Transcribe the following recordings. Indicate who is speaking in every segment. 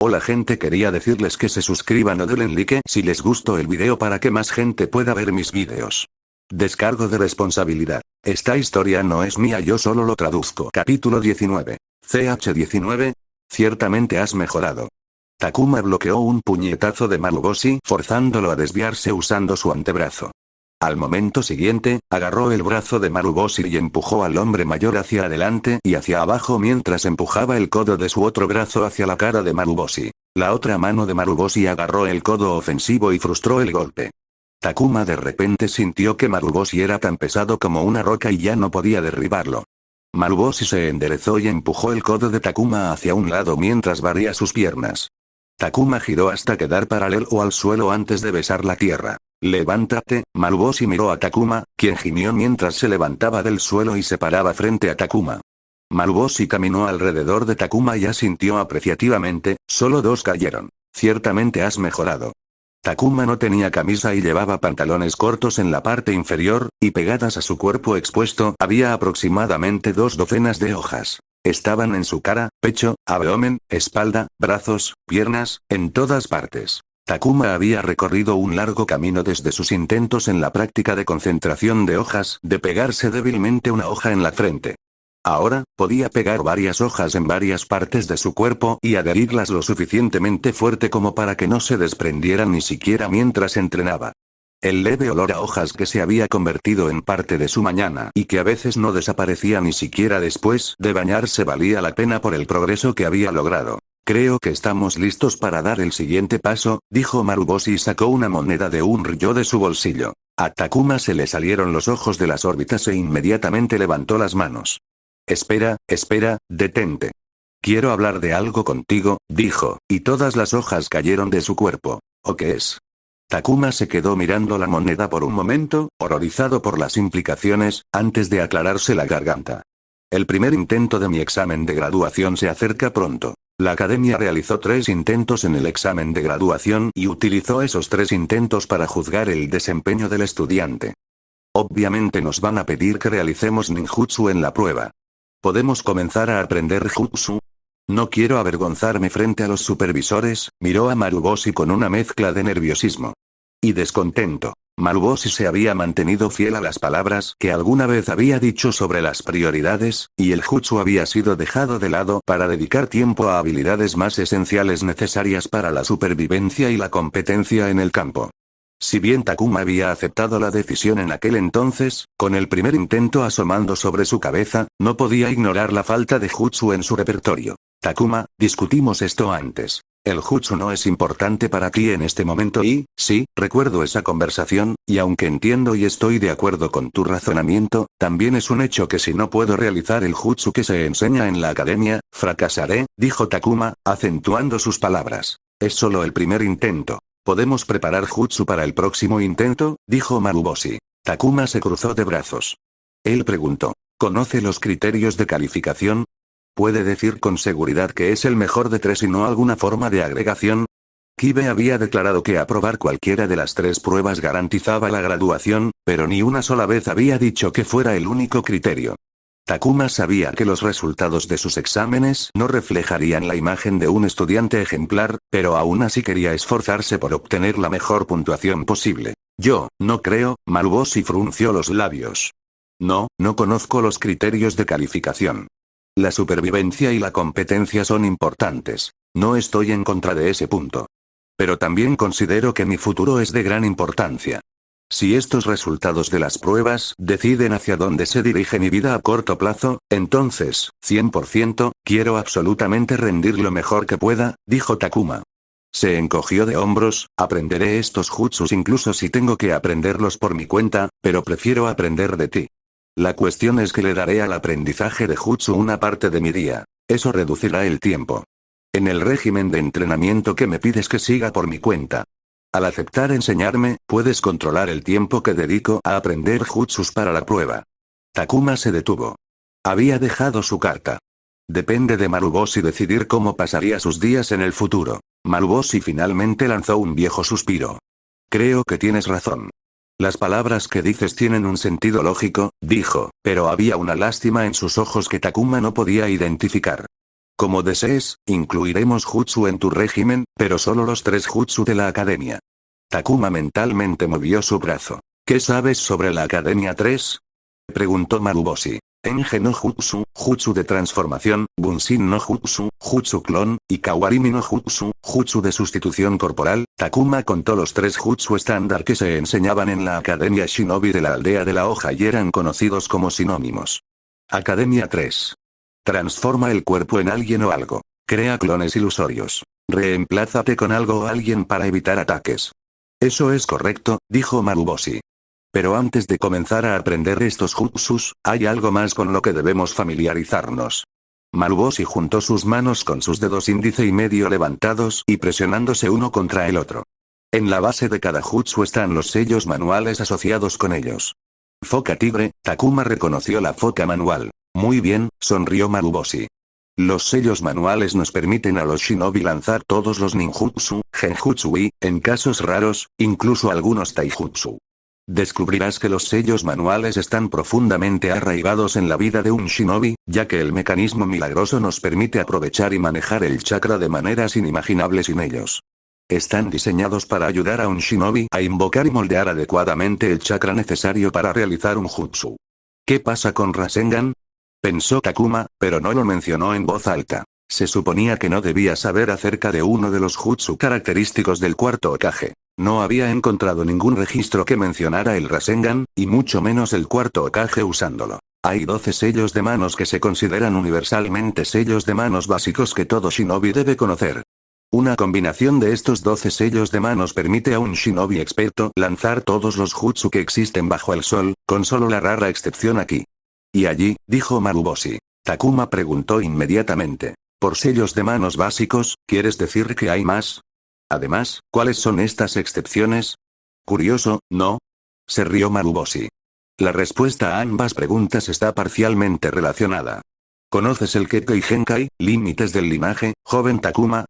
Speaker 1: Hola gente, quería decirles que se suscriban o denle like si les gustó el video para que más gente pueda ver mis videos. Descargo de responsabilidad. Esta historia no es mía, yo solo lo traduzco. Capítulo 19. CH19. Ciertamente has mejorado. Takuma bloqueó un puñetazo de Maruboshi, forzándolo a desviarse usando su antebrazo. Al momento siguiente, agarró el brazo de Maruboshi y empujó al hombre mayor hacia adelante y hacia abajo mientras empujaba el codo de su otro brazo hacia la cara de Maruboshi. La otra mano de Maruboshi agarró el codo ofensivo y frustró el golpe. Takuma de repente sintió que Maruboshi era tan pesado como una roca y ya no podía derribarlo. Maruboshi se enderezó y empujó el codo de Takuma hacia un lado mientras barría sus piernas. Takuma giró hasta quedar paralelo al suelo antes de besar la tierra. Levántate, Maruboshi miró a Takuma, quien gimió mientras se levantaba del suelo y se paraba frente a Takuma. Maruboshi caminó alrededor de Takuma y asintió apreciativamente, solo dos cayeron. Ciertamente has mejorado. Takuma no tenía camisa y llevaba pantalones cortos en la parte inferior, y pegadas a su cuerpo expuesto había aproximadamente 2 docenas de hojas. Estaban en su cara, pecho, abdomen, espalda, brazos, piernas, en todas partes. Takuma había recorrido un largo camino desde sus intentos en la práctica de concentración de hojas, de pegarse débilmente una hoja en la frente. Ahora, podía pegar varias hojas en varias partes de su cuerpo y adherirlas lo suficientemente fuerte como para que no se desprendieran ni siquiera mientras entrenaba. El leve olor a hojas que se había convertido en parte de su mañana y que a veces no desaparecía ni siquiera después de bañarse valía la pena por el progreso que había logrado. Creo que estamos listos para dar el siguiente paso, dijo Maruboshi y sacó una moneda de un ryo de su bolsillo. A Takuma se le salieron los ojos de las órbitas e inmediatamente levantó las manos. Espera, detente. Quiero hablar de algo contigo, dijo, y todas las hojas cayeron de su cuerpo. ¿O qué es? Takuma se quedó mirando la moneda por un momento, horrorizado por las implicaciones, antes de aclararse la garganta. El primer intento de mi examen de graduación se acerca pronto. La academia realizó 3 intentos en el examen de graduación y utilizó esos 3 intentos para juzgar el desempeño del estudiante. Obviamente nos van a pedir que realicemos ninjutsu en la prueba. ¿Podemos comenzar a aprender jutsu? No quiero avergonzarme frente a los supervisores, miró a Maruboshi con una mezcla de nerviosismo y descontento. Maruboshi se había mantenido fiel a las palabras que alguna vez había dicho sobre las prioridades, y el jutsu había sido dejado de lado para dedicar tiempo a habilidades más esenciales necesarias para la supervivencia y la competencia en el campo. Si bien Takuma había aceptado la decisión en aquel entonces, con el primer intento asomando sobre su cabeza, no podía ignorar la falta de jutsu en su repertorio. Takuma, discutimos esto antes. El jutsu no es importante para ti en este momento y, sí, recuerdo esa conversación, y aunque entiendo y estoy de acuerdo con tu razonamiento, también es un hecho que si no puedo realizar el jutsu que se enseña en la academia, fracasaré, dijo Takuma, acentuando sus palabras. Es solo el primer intento. ¿Podemos preparar jutsu para el próximo intento?, dijo Maruboshi. Takuma se cruzó de brazos. Él preguntó. ¿Conoce los criterios de calificación? ¿Puede decir con seguridad que es el mejor de 3 y no alguna forma de agregación? Kibe había declarado que aprobar cualquiera de las 3 pruebas garantizaba la graduación, pero ni una sola vez había dicho que fuera el único criterio. Takuma sabía que los resultados de sus exámenes no reflejarían la imagen de un estudiante ejemplar, pero aún así quería esforzarse por obtener la mejor puntuación posible. Yo, no creo, Maruboshi frunció los labios. No conozco los criterios de calificación. La supervivencia y la competencia son importantes. No estoy en contra de ese punto. Pero también considero que mi futuro es de gran importancia. Si estos resultados de las pruebas deciden hacia dónde se dirige mi vida a corto plazo, entonces, 100%, quiero absolutamente rendir lo mejor que pueda, dijo Takuma. Se encogió de hombros. Aprenderé estos jutsus incluso si tengo que aprenderlos por mi cuenta, pero prefiero aprender de ti. La cuestión es que le daré al aprendizaje de jutsu una parte de mi día. Eso reducirá el tiempo. En el régimen de entrenamiento que me pides que siga por mi cuenta. Al aceptar enseñarme, puedes controlar el tiempo que dedico a aprender jutsus para la prueba. Takuma se detuvo. Había dejado su carta. Depende de Maruboshi decidir cómo pasaría sus días en el futuro. Maruboshi finalmente lanzó un viejo suspiro. Creo que tienes razón. Las palabras que dices tienen un sentido lógico, dijo, pero había una lástima en sus ojos que Takuma no podía identificar. Como desees, incluiremos jutsu en tu régimen, pero solo los 3 jutsu de la academia. Takuma mentalmente movió su brazo. ¿Qué sabes sobre la Academia 3? Preguntó Maruboshi. Enge no Jutsu, Jutsu de transformación, Bunshin no Jutsu, Jutsu clon, y Kawarimi no Jutsu, Jutsu de sustitución corporal. Takuma contó los 3 Jutsu estándar que se enseñaban en la Academia Shinobi de la aldea de la hoja y eran conocidos como sinónimos. Academia 3. Transforma el cuerpo en alguien o algo. Crea clones ilusorios. Reemplázate con algo o alguien para evitar ataques. Eso es correcto, dijo Maruboshi. Pero antes de comenzar a aprender estos jutsus, hay algo más con lo que debemos familiarizarnos. Maruboshi juntó sus manos con sus dedos índice y medio levantados y presionándose uno contra el otro. En la base de cada jutsu están los sellos manuales asociados con ellos. Foca tigre, Takuma reconoció la foca manual. Muy bien, sonrió Maruboshi. Los sellos manuales nos permiten a los shinobi lanzar todos los ninjutsu, genjutsu y, en casos raros, incluso algunos taijutsu. Descubrirás que los sellos manuales están profundamente arraigados en la vida de un shinobi, ya que el mecanismo milagroso nos permite aprovechar y manejar el chakra de maneras inimaginables sin ellos. Están diseñados para ayudar a un shinobi a invocar y moldear adecuadamente el chakra necesario para realizar un jutsu. ¿Qué pasa con Rasengan? Pensó Takuma, pero no lo mencionó en voz alta. Se suponía que no debía saber acerca de uno de los jutsu característicos del cuarto Hokage. No había encontrado ningún registro que mencionara el Rasengan, y mucho menos el cuarto Hokage usándolo. Hay 12 sellos de manos que se consideran universalmente sellos de manos básicos que todo shinobi debe conocer. Una combinación de estos 12 sellos de manos permite a un shinobi experto lanzar todos los jutsu que existen bajo el sol, con solo la rara excepción aquí. Y allí, dijo Maruboshi. Takuma preguntó inmediatamente. ¿Por sellos de manos básicos, quieres decir que hay más? Además, ¿cuáles son estas excepciones? Curioso, ¿no? Se rió Maruboshi. La respuesta a ambas preguntas está parcialmente relacionada. ¿Conoces el Kekkei Genkai, límites del linaje, joven Takuma?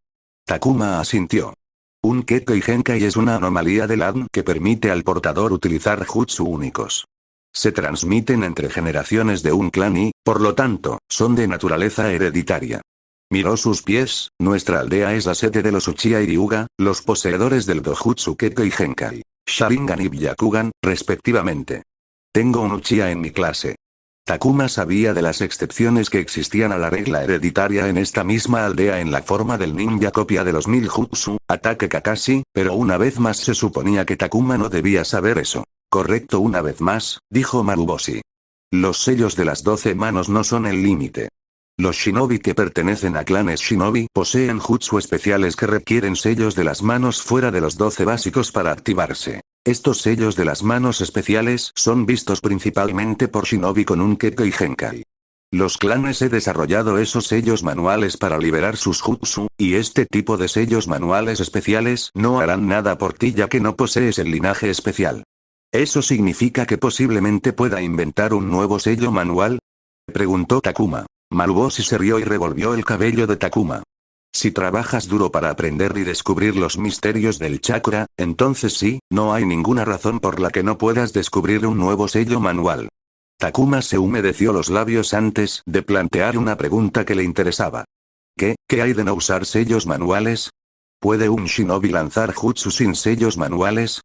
Speaker 1: Takuma asintió. Un Kekkei Genkai es una anomalía del ADN que permite al portador utilizar jutsu únicos. Se transmiten entre generaciones de un clan y, por lo tanto, son de naturaleza hereditaria. Miró sus pies, nuestra aldea es la sede de los Uchiha y Ryuga, los poseedores del Dojutsu Kekkei Genkai, Sharingan y Byakugan, respectivamente. Tengo un Uchiha en mi clase. Takuma sabía de las excepciones que existían a la regla hereditaria en esta misma aldea en la forma del ninja copia de los 1000 jutsu, ataque Kakashi, pero una vez más se suponía que Takuma no debía saber eso. Correcto, una vez más, dijo Maruboshi. Los sellos de las 12 manos no son el límite. Los shinobi que pertenecen a clanes shinobi poseen jutsu especiales que requieren sellos de las manos fuera de los 12 básicos para activarse. Estos sellos de las manos especiales son vistos principalmente por shinobi con un Kekkei Genkai. Los clanes he desarrollado esos sellos manuales para liberar sus jutsu, y este tipo de sellos manuales especiales no harán nada por ti ya que no posees el linaje especial. ¿Eso significa que posiblemente pueda inventar un nuevo sello manual? Preguntó Takuma. Maruboshi se rió y revolvió el cabello de Takuma. Si trabajas duro para aprender y descubrir los misterios del chakra, entonces sí, no hay ninguna razón por la que no puedas descubrir un nuevo sello manual. Takuma se humedeció los labios antes de plantear una pregunta que le interesaba. ¿Qué hay de no usar sellos manuales? ¿Puede un shinobi lanzar jutsu sin sellos manuales?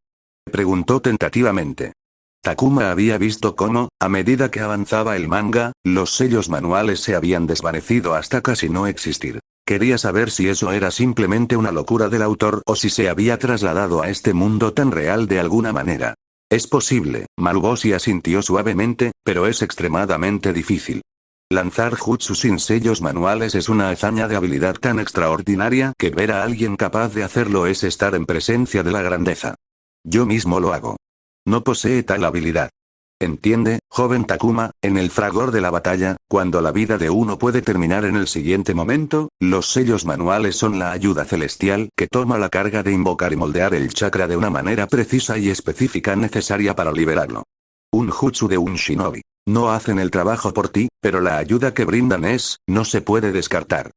Speaker 1: Preguntó tentativamente. Takuma había visto cómo, a medida que avanzaba el manga, los sellos manuales se habían desvanecido hasta casi no existir. Quería saber si eso era simplemente una locura del autor o si se había trasladado a este mundo tan real de alguna manera. Es posible, Maruboshi asintió suavemente, pero es extremadamente difícil. Lanzar jutsu sin sellos manuales es una hazaña de habilidad tan extraordinaria que ver a alguien capaz de hacerlo es estar en presencia de la grandeza. Yo mismo lo hago. No posee tal habilidad. Entiende, joven Takuma, en el fragor de la batalla, cuando la vida de uno puede terminar en el siguiente momento, los sellos manuales son la ayuda celestial que toma la carga de invocar y moldear el chakra de una manera precisa y específica necesaria para liberarlo. Un jutsu de un shinobi. No hacen el trabajo por ti, pero la ayuda que brindan no se puede descartar.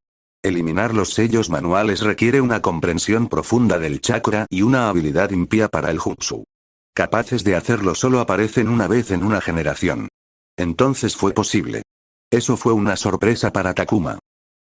Speaker 1: Eliminar los sellos manuales requiere una comprensión profunda del chakra y una habilidad impía para el jutsu. Capaces de hacerlo solo aparecen una vez en una generación. Entonces fue posible. Eso fue una sorpresa para Takuma.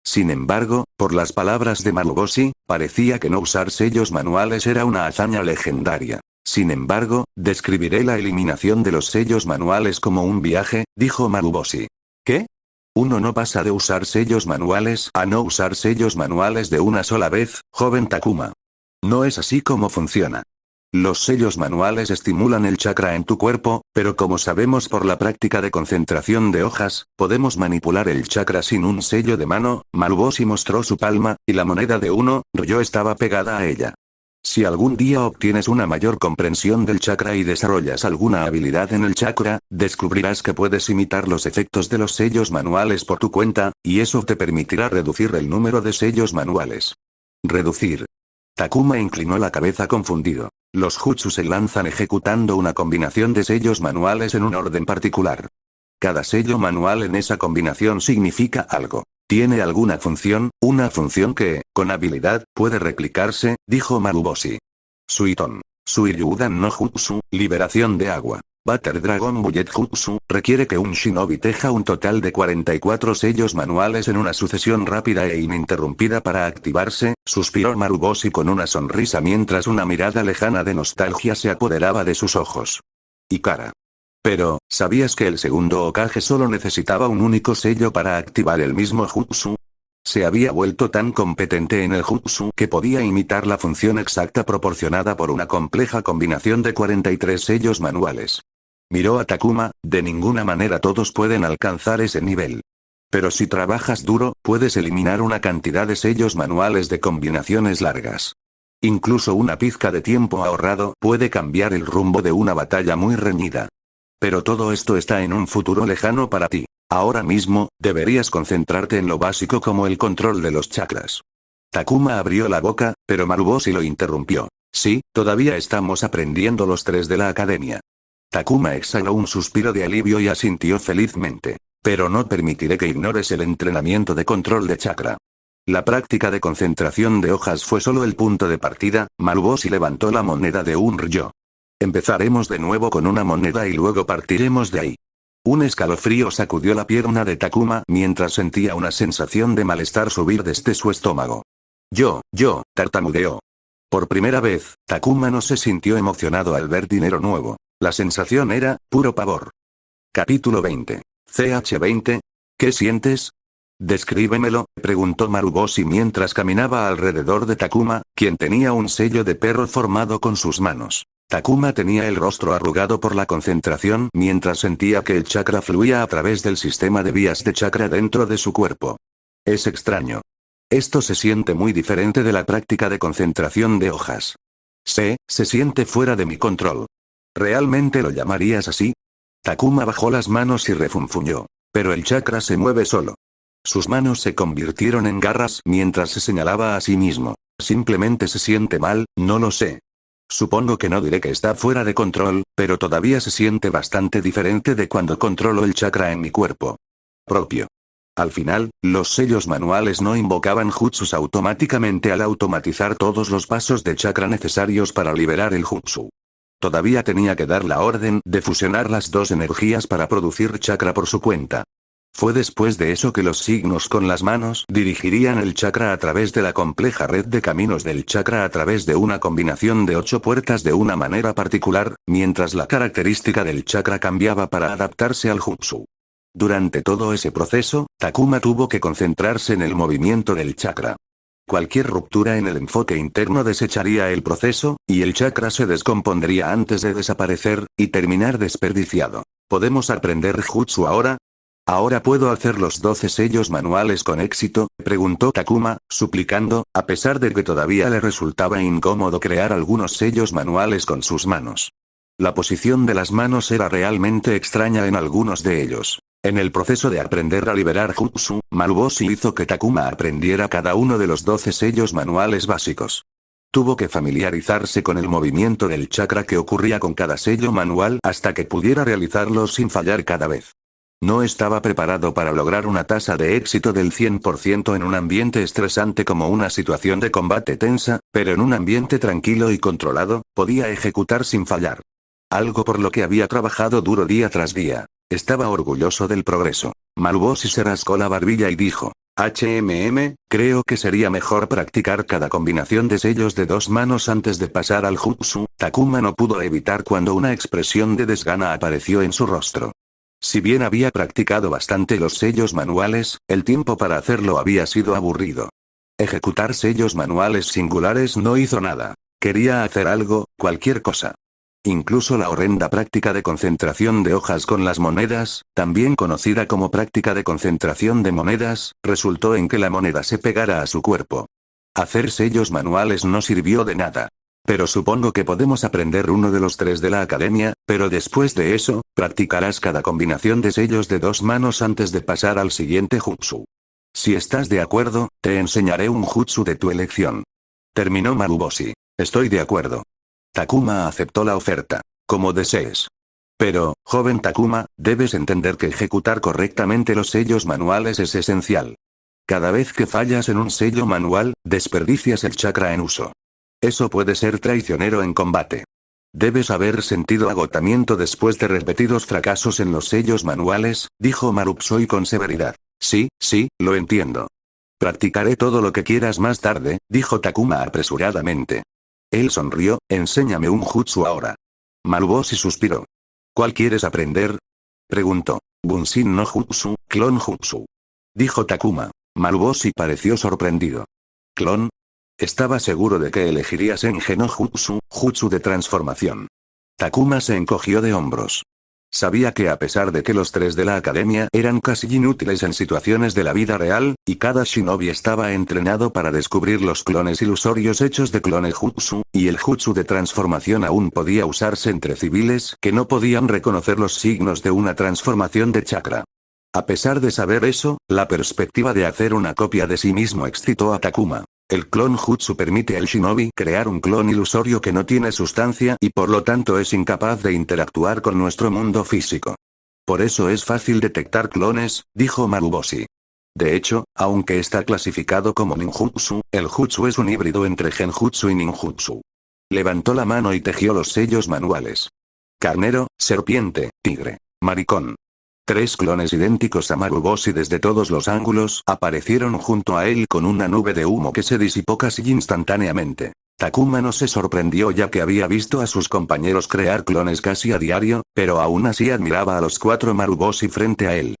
Speaker 1: Sin embargo, por las palabras de Maruboshi, parecía que no usar sellos manuales era una hazaña legendaria. Sin embargo, describiré la eliminación de los sellos manuales como un viaje, dijo Maruboshi. ¿Qué? Uno no pasa de usar sellos manuales a no usar sellos manuales de una sola vez, joven Takuma. No es así como funciona. Los sellos manuales estimulan el chakra en tu cuerpo, pero como sabemos por la práctica de concentración de hojas, podemos manipular el chakra sin un sello de mano. Maruboshi mostró su palma, y la moneda de 1 ryo estaba pegada a ella. Si algún día obtienes una mayor comprensión del chakra y desarrollas alguna habilidad en el chakra, descubrirás que puedes imitar los efectos de los sellos manuales por tu cuenta, y eso te permitirá reducir el número de sellos manuales. Reducir. Takuma inclinó la cabeza confundido. Los jutsu se lanzan ejecutando una combinación de sellos manuales en un orden particular. Cada sello manual en esa combinación significa algo. Tiene alguna función, una función que, con habilidad, puede replicarse, dijo Maruboshi. Suiton. Suiryudan no Jutsu, liberación de agua. Butter Dragon Bullet Jutsu, requiere que un shinobi teja un total de 44 sellos manuales en una sucesión rápida e ininterrumpida para activarse, suspiró Maruboshi con una sonrisa mientras una mirada lejana de nostalgia se apoderaba de sus ojos. Y cara. Pero, ¿sabías que el segundo Hokage solo necesitaba un único sello para activar el mismo jutsu? Se había vuelto tan competente en el jutsu que podía imitar la función exacta proporcionada por una compleja combinación de 43 sellos manuales. Miró a Takuma, de ninguna manera todos pueden alcanzar ese nivel. Pero si trabajas duro, puedes eliminar una cantidad de sellos manuales de combinaciones largas. Incluso una pizca de tiempo ahorrado puede cambiar el rumbo de una batalla muy reñida. Pero todo esto está en un futuro lejano para ti. Ahora mismo, deberías concentrarte en lo básico como el control de los chakras. Takuma abrió la boca, pero Maruboshi lo interrumpió. Sí, todavía estamos aprendiendo los 3 de la academia. Takuma exhaló un suspiro de alivio y asintió felizmente. Pero no permitiré que ignores el entrenamiento de control de chakra. La práctica de concentración de hojas fue solo el punto de partida. Maruboshi levantó la moneda de 1 ryo. Empezaremos de nuevo con una moneda y luego partiremos de ahí. Un escalofrío sacudió la pierna de Takuma mientras sentía una sensación de malestar subir desde su estómago. Tartamudeó. Por primera vez, Takuma no se sintió emocionado al ver dinero nuevo. La sensación era, puro pavor. Capítulo 20. CH20. ¿Qué sientes? Descríbemelo, preguntó Maruboshi mientras caminaba alrededor de Takuma, quien tenía un sello de perro formado con sus manos. Takuma tenía el rostro arrugado por la concentración mientras sentía que el chakra fluía a través del sistema de vías de chakra dentro de su cuerpo. Es extraño. Esto se siente muy diferente de la práctica de concentración de hojas. Se siente fuera de mi control. ¿Realmente lo llamarías así? Takuma bajó las manos y refunfuñó. Pero el chakra se mueve solo. Sus manos se convirtieron en garras mientras se señalaba a sí mismo. Simplemente se siente mal, no lo sé. Supongo que no diré que está fuera de control, pero todavía se siente bastante diferente de cuando controlo el chakra en mi cuerpo propio. Al final, los sellos manuales no invocaban jutsus automáticamente al automatizar todos los pasos de chakra necesarios para liberar el jutsu. Todavía tenía que dar la orden de fusionar las dos energías para producir chakra por su cuenta. Fue después de eso que los signos con las manos dirigirían el chakra a través de la compleja red de caminos del chakra a través de una combinación de 8 puertas de una manera particular, mientras la característica del chakra cambiaba para adaptarse al jutsu. Durante todo ese proceso, Takuma tuvo que concentrarse en el movimiento del chakra. Cualquier ruptura en el enfoque interno desecharía el proceso, y el chakra se descompondría antes de desaparecer, y terminar desperdiciado. ¿Podemos aprender jutsu ahora? ¿Ahora puedo hacer los 12 sellos manuales con éxito?, preguntó Takuma, suplicando, a pesar de que todavía le resultaba incómodo crear algunos sellos manuales con sus manos. La posición de las manos era realmente extraña en algunos de ellos. En el proceso de aprender a liberar jutsu, Maruboshi hizo que Takuma aprendiera cada uno de los 12 sellos manuales básicos. Tuvo que familiarizarse con el movimiento del chakra que ocurría con cada sello manual hasta que pudiera realizarlo sin fallar cada vez. No estaba preparado para lograr una tasa de éxito del 100% en un ambiente estresante como una situación de combate tensa, pero en un ambiente tranquilo y controlado, podía ejecutar sin fallar. Algo por lo que había trabajado duro día tras día. Estaba orgulloso del progreso. Maruboshi se rascó la barbilla y dijo: Creo que sería mejor practicar cada combinación de sellos de 2 manos antes de pasar al jutsu. Takuma no pudo evitar cuando una expresión de desgana apareció en su rostro. Si bien había practicado bastante los sellos manuales, el tiempo para hacerlo había sido aburrido. Ejecutar sellos manuales singulares no hizo nada. Quería hacer algo, cualquier cosa. Incluso la horrenda práctica de concentración de hojas con las monedas, también conocida como práctica de concentración de monedas, resultó en que la moneda se pegara a su cuerpo. Hacer sellos manuales no sirvió de nada. Pero supongo que podemos aprender uno de los 3 de la academia, pero después de eso, practicarás cada combinación de sellos de 2 manos antes de pasar al siguiente jutsu. Si estás de acuerdo, te enseñaré un jutsu de tu elección. Terminó Maruboshi. Estoy de acuerdo. Takuma aceptó la oferta. Como desees. Pero, joven Takuma, debes entender que ejecutar correctamente los sellos manuales es esencial. Cada vez que fallas en un sello manual, desperdicias el chakra en uso. Eso puede ser traicionero en combate. Debes haber sentido agotamiento después de repetidos fracasos en los sellos manuales, dijo Marupsoi con severidad. Sí, lo entiendo. Practicaré todo lo que quieras más tarde, dijo Takuma apresuradamente. Él sonrió. Enséñame un jutsu ahora. Maruboshi suspiró. ¿Cuál quieres aprender? Preguntó. Bunshin no jutsu, clon jutsu. Dijo Takuma. Maruboshi pareció sorprendido. ¿Clon? Estaba seguro de que elegiría Sengen no jutsu, jutsu de transformación. Takuma se encogió de hombros. Sabía que a pesar de que los 3 de la academia eran casi inútiles en situaciones de la vida real, y cada shinobi estaba entrenado para descubrir los clones ilusorios hechos de clone jutsu, y el jutsu de transformación aún podía usarse entre civiles que no podían reconocer los signos de una transformación de chakra. A pesar de saber eso, la perspectiva de hacer una copia de sí mismo excitó a Takuma. El clon jutsu permite al shinobi crear un clon ilusorio que no tiene sustancia y por lo tanto es incapaz de interactuar con nuestro mundo físico. Por eso es fácil detectar clones, dijo Maruboshi. De hecho, aunque está clasificado como ninjutsu, el jutsu es un híbrido entre genjutsu y ninjutsu. Levantó la mano y tejió los sellos manuales. Carnero, serpiente, tigre, maricón. 3 clones idénticos a Maruboshi desde todos los ángulos aparecieron junto a él con una nube de humo que se disipó casi instantáneamente. Takuma no se sorprendió ya que había visto a sus compañeros crear clones casi a diario, pero aún así admiraba a los 4 Maruboshi frente a él.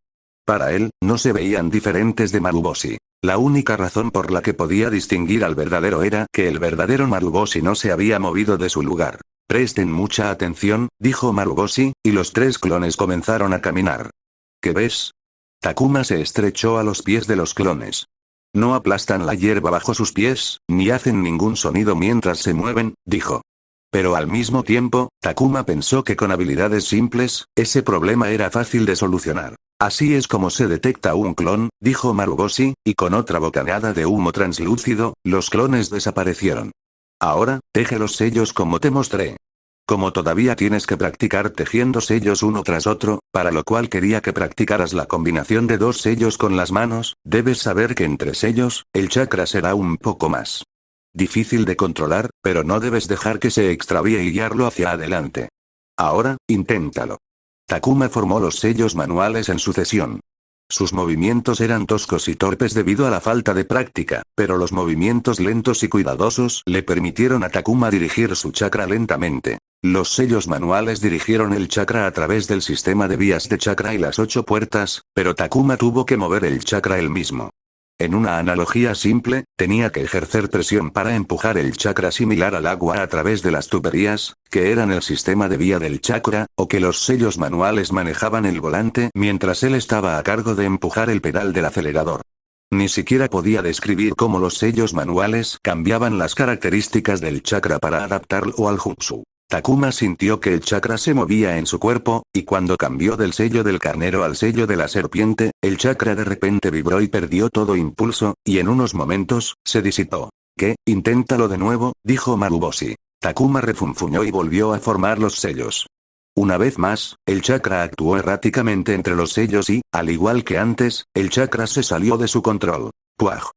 Speaker 1: Para él, no se veían diferentes de Maruboshi. La única razón por la que podía distinguir al verdadero era que el verdadero Maruboshi no se había movido de su lugar. Presten mucha atención, dijo Maruboshi, y los 3 clones comenzaron a caminar. ¿Qué ves? Takuma se estrechó a los pies de los clones. No aplastan la hierba bajo sus pies, ni hacen ningún sonido mientras se mueven, dijo. Pero al mismo tiempo, Takuma pensó que con habilidades simples, ese problema era fácil de solucionar. Así es como se detecta un clon, dijo Maruboshi, y con otra bocanada de humo translúcido, los clones desaparecieron. Ahora, teje los sellos como te mostré. Como todavía tienes que practicar tejiendo sellos uno tras otro, para lo cual quería que practicaras la combinación de 2 sellos con las manos, debes saber que entre sellos, el chakra será un poco más difícil de controlar, pero no debes dejar que se extravíe y guiarlo hacia adelante. Ahora, inténtalo. Takuma formó los sellos manuales en sucesión. Sus movimientos eran toscos y torpes debido a la falta de práctica, pero los movimientos lentos y cuidadosos le permitieron a Takuma dirigir su chakra lentamente. Los sellos manuales dirigieron el chakra a través del sistema de vías de chakra y las 8 puertas, pero Takuma tuvo que mover el chakra él mismo. En una analogía simple, tenía que ejercer presión para empujar el chakra similar al agua a través de las tuberías, que eran el sistema de vía del chakra, o que los sellos manuales manejaban el volante mientras él estaba a cargo de empujar el pedal del acelerador. Ni siquiera podía describir cómo los sellos manuales cambiaban las características del chakra para adaptarlo al jutsu. Takuma sintió que el chakra se movía en su cuerpo, y cuando cambió del sello del carnero al sello de la serpiente, el chakra de repente vibró y perdió todo impulso, y en unos momentos, se disipó. ¿Qué? Inténtalo de nuevo, dijo Maruboshi. Takuma refunfuñó y volvió a formar los sellos. Una vez más, el chakra actuó erráticamente entre los sellos y, al igual que antes, el chakra se salió de su control. ¡Puaj!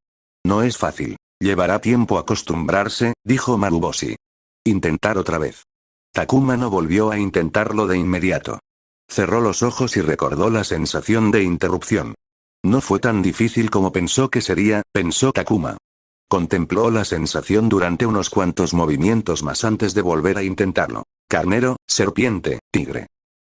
Speaker 1: No es fácil. Llevará tiempo acostumbrarse, dijo Maruboshi. Intentar otra vez. Takuma no volvió a intentarlo de inmediato. Cerró los ojos y recordó la sensación de interrupción. No fue tan difícil como pensó que sería, pensó Takuma. Contempló la sensación durante unos cuantos movimientos más antes de volver a intentarlo. Carnero, serpiente, tigre.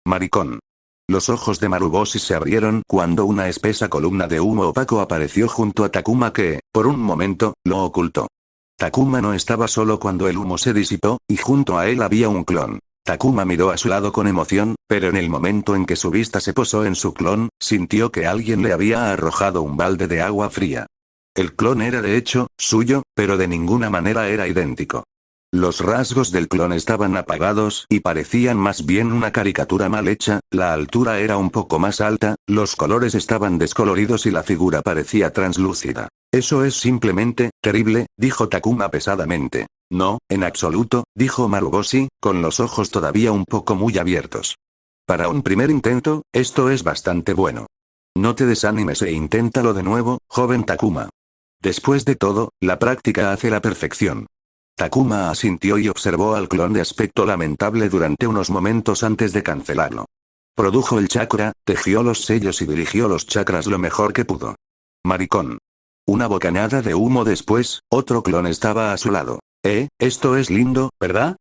Speaker 1: Maricón. Los ojos de Maruboshi se abrieron cuando una espesa columna de humo opaco apareció junto a Takuma que, por un momento, lo ocultó. Takuma no estaba solo cuando el humo se disipó, y junto a él había un clon. Takuma miró a su lado con emoción, pero en el momento en que su vista se posó en su clon, sintió que alguien le había arrojado un balde de agua fría. El clon era de hecho, suyo, pero de ninguna manera era idéntico. Los rasgos del clon estaban apagados y parecían más bien una caricatura mal hecha, la altura era un poco más alta, los colores estaban descoloridos y la figura parecía translúcida. Eso es simplemente, terrible, dijo Takuma pesadamente. No, en absoluto, dijo Maruboshi, con los ojos todavía un poco muy abiertos. Para un primer intento, esto es bastante bueno. No te desanimes e inténtalo de nuevo, joven Takuma. Después de todo, la práctica hace la perfección. Takuma asintió y observó al clon de aspecto lamentable durante unos momentos antes de cancelarlo. Produjo el chakra, tejió los sellos y dirigió los chakras lo mejor que pudo. Maricón. Una bocanada de humo después, otro clon estaba a su lado. Esto es lindo, ¿verdad?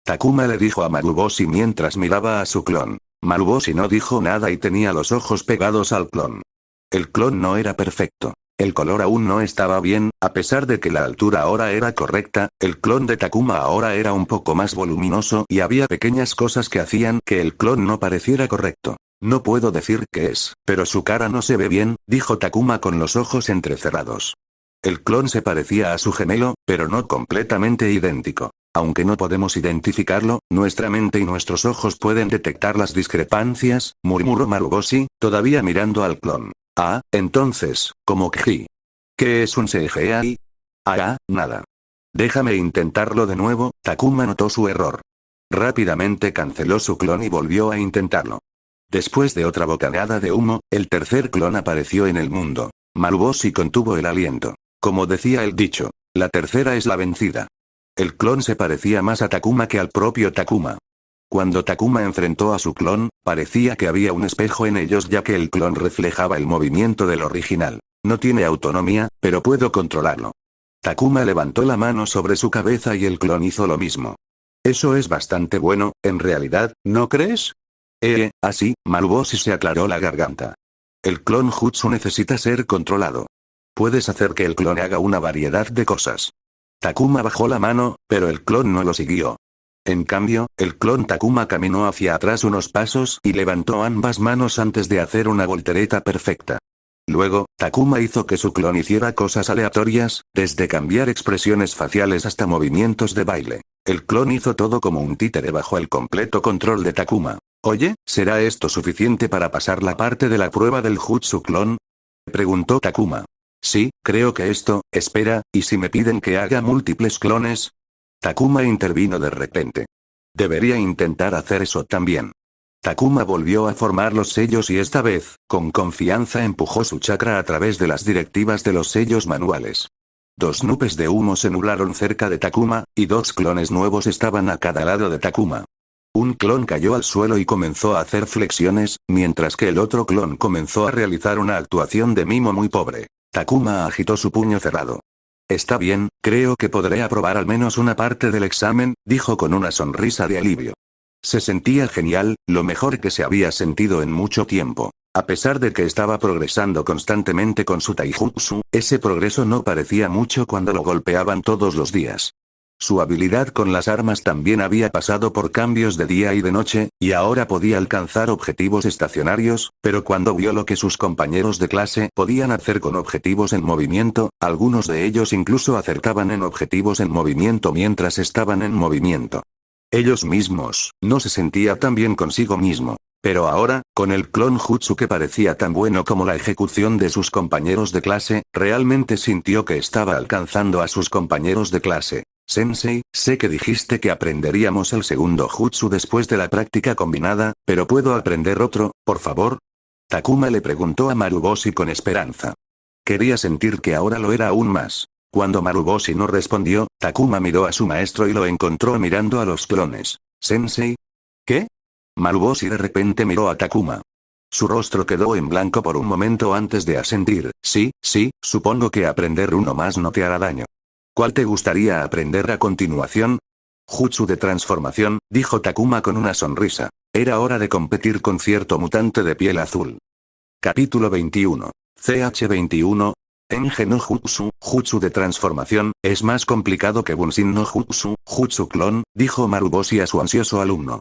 Speaker 1: Takuma le dijo a Maruboshi mientras miraba a su clon. Maruboshi no dijo nada y tenía los ojos pegados al clon. El clon no era perfecto. El color aún no estaba bien, a pesar de que la altura ahora era correcta, el clon de Takuma ahora era un poco más voluminoso y había pequeñas cosas que hacían que el clon no pareciera correcto. No puedo decir qué es, pero su cara no se ve bien, dijo Takuma con los ojos entrecerrados. El clon se parecía a su gemelo, pero no completamente idéntico. Aunque no podemos identificarlo, nuestra mente y nuestros ojos pueden detectar las discrepancias, murmuró Maruboshi, todavía mirando al clon. Ah, entonces, ¿cómo que? ¿Qué es un CGI? Nada. Déjame intentarlo de nuevo, Takuma notó su error. Rápidamente canceló su clon y volvió a intentarlo. Después de otra bocanada de humo, el tercer clon apareció en el mundo. Maruboshi contuvo el aliento. Como decía el dicho, la tercera es la vencida. El clon se parecía más a Takuma que al propio Takuma. Cuando Takuma enfrentó a su clon, parecía que había un espejo en ellos ya que el clon reflejaba el movimiento del original. No tiene autonomía, pero puedo controlarlo. Takuma levantó la mano sobre su cabeza y el clon hizo lo mismo. Eso es bastante bueno, en realidad, ¿no crees? Así, Maruboshi se aclaró la garganta. El clon Jutsu necesita ser controlado. Puedes hacer que el clon haga una variedad de cosas. Takuma bajó la mano, pero el clon no lo siguió. En cambio, el clon Takuma caminó hacia atrás unos pasos y levantó ambas manos antes de hacer una voltereta perfecta. Luego, Takuma hizo que su clon hiciera cosas aleatorias, desde cambiar expresiones faciales hasta movimientos de baile. El clon hizo todo como un títere bajo el completo control de Takuma. Oye, ¿será esto suficiente para pasar la parte de la prueba del Jutsu clon? Preguntó Takuma. Sí, creo que esto, espera, ¿y si me piden que haga múltiples clones? Takuma intervino de repente. Debería intentar hacer eso también. Takuma volvió a formar los sellos y esta vez, con confianza empujó su chakra a través de las directivas de los sellos manuales. Dos nubes de humo se nublaron cerca de Takuma, y dos clones nuevos estaban a cada lado de Takuma. Un clon cayó al suelo y comenzó a hacer flexiones, mientras que el otro clon comenzó a realizar una actuación de mimo muy pobre. Takuma agitó su puño cerrado. Está bien, creo que podré aprobar al menos una parte del examen, dijo con una sonrisa de alivio. Se sentía genial, lo mejor que se había sentido en mucho tiempo. A pesar de que estaba progresando constantemente con su taijutsu, ese progreso no parecía mucho cuando lo golpeaban todos los días. Su habilidad con las armas también había pasado por cambios de día y de noche, y ahora podía alcanzar objetivos estacionarios, pero cuando vio lo que sus compañeros de clase podían hacer con objetivos en movimiento, algunos de ellos incluso acertaban en objetivos en movimiento mientras estaban en movimiento. Ellos mismos, no se sentía tan bien consigo mismo. Pero ahora, con el clon Jutsu que parecía tan bueno como la ejecución de sus compañeros de clase, realmente sintió que estaba alcanzando a sus compañeros de clase. Sensei, sé que dijiste que aprenderíamos el segundo jutsu después de la práctica combinada, pero ¿puedo aprender otro, por favor? Takuma le preguntó a Maruboshi con esperanza. Quería sentir que ahora lo era aún más. Cuando Maruboshi no respondió, Takuma miró a su maestro y lo encontró mirando a los clones. ¿Sensei? ¿Qué? Maruboshi de repente miró a Takuma. Su rostro quedó en blanco por un momento antes de asentir. Sí, supongo que aprender uno más no te hará daño. ¿Cuál te gustaría aprender a continuación? Jutsu de transformación, dijo Takuma con una sonrisa. Era hora de competir con cierto mutante de piel azul. Capítulo 21. CH21. Enge no Jutsu, Jutsu de transformación, es más complicado que Bunshin no Jutsu, Jutsu clon, dijo Maruboshi a su ansioso alumno.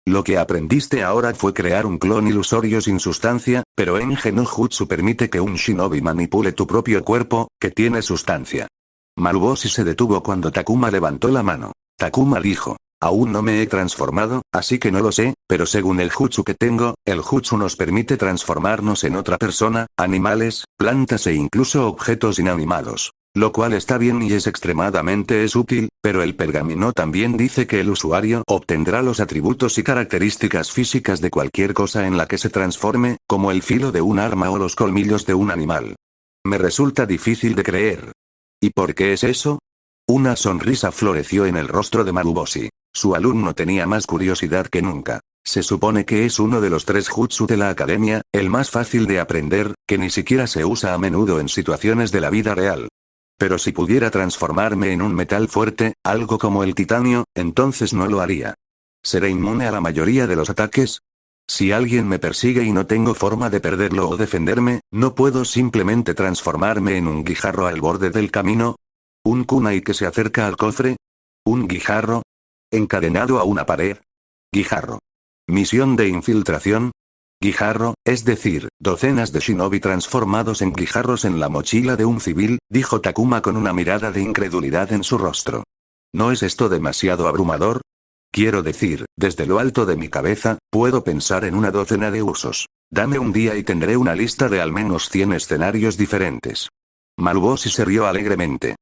Speaker 1: Lo que aprendiste ahora fue crear un clon ilusorio sin sustancia, pero Enge no Jutsu permite que un shinobi manipule tu propio cuerpo, que tiene sustancia. Maruboshi se detuvo cuando Takuma levantó la mano. Takuma dijo. Aún no me he transformado, así que no lo sé, pero según el jutsu que tengo, el jutsu nos permite transformarnos en otra persona, animales, plantas e incluso objetos inanimados. Lo cual está bien y es extremadamente útil, pero el pergamino también dice que el usuario obtendrá los atributos y características físicas de cualquier cosa en la que se transforme, como el filo de un arma o los colmillos de un animal. Me resulta difícil de creer. ¿Y por qué es eso? Una sonrisa floreció en el rostro de Maruboshi. Su alumno tenía más curiosidad que nunca. Se supone que es uno de los 3 jutsu de la academia, el más fácil de aprender, que ni siquiera se usa a menudo en situaciones de la vida real. Pero si pudiera transformarme en un metal fuerte, algo como el titanio, entonces no lo haría. ¿Seré inmune a la mayoría de los ataques? Si alguien me persigue y no tengo forma de perderlo o defenderme, ¿no puedo simplemente transformarme en un guijarro al borde del camino? ¿Un kunai que se acerca al cofre? ¿Un guijarro? ¿Encadenado a una pared? Guijarro. ¿Misión de infiltración? Guijarro, es decir, docenas de shinobi transformados en guijarros en la mochila de un civil, dijo Takuma con una mirada de incredulidad en su rostro. ¿No es esto demasiado abrumador? Quiero decir, desde lo alto de mi cabeza, puedo pensar en una docena de usos. Dame un día y tendré una lista de al menos 100 escenarios diferentes. Maruboshi se rió alegremente.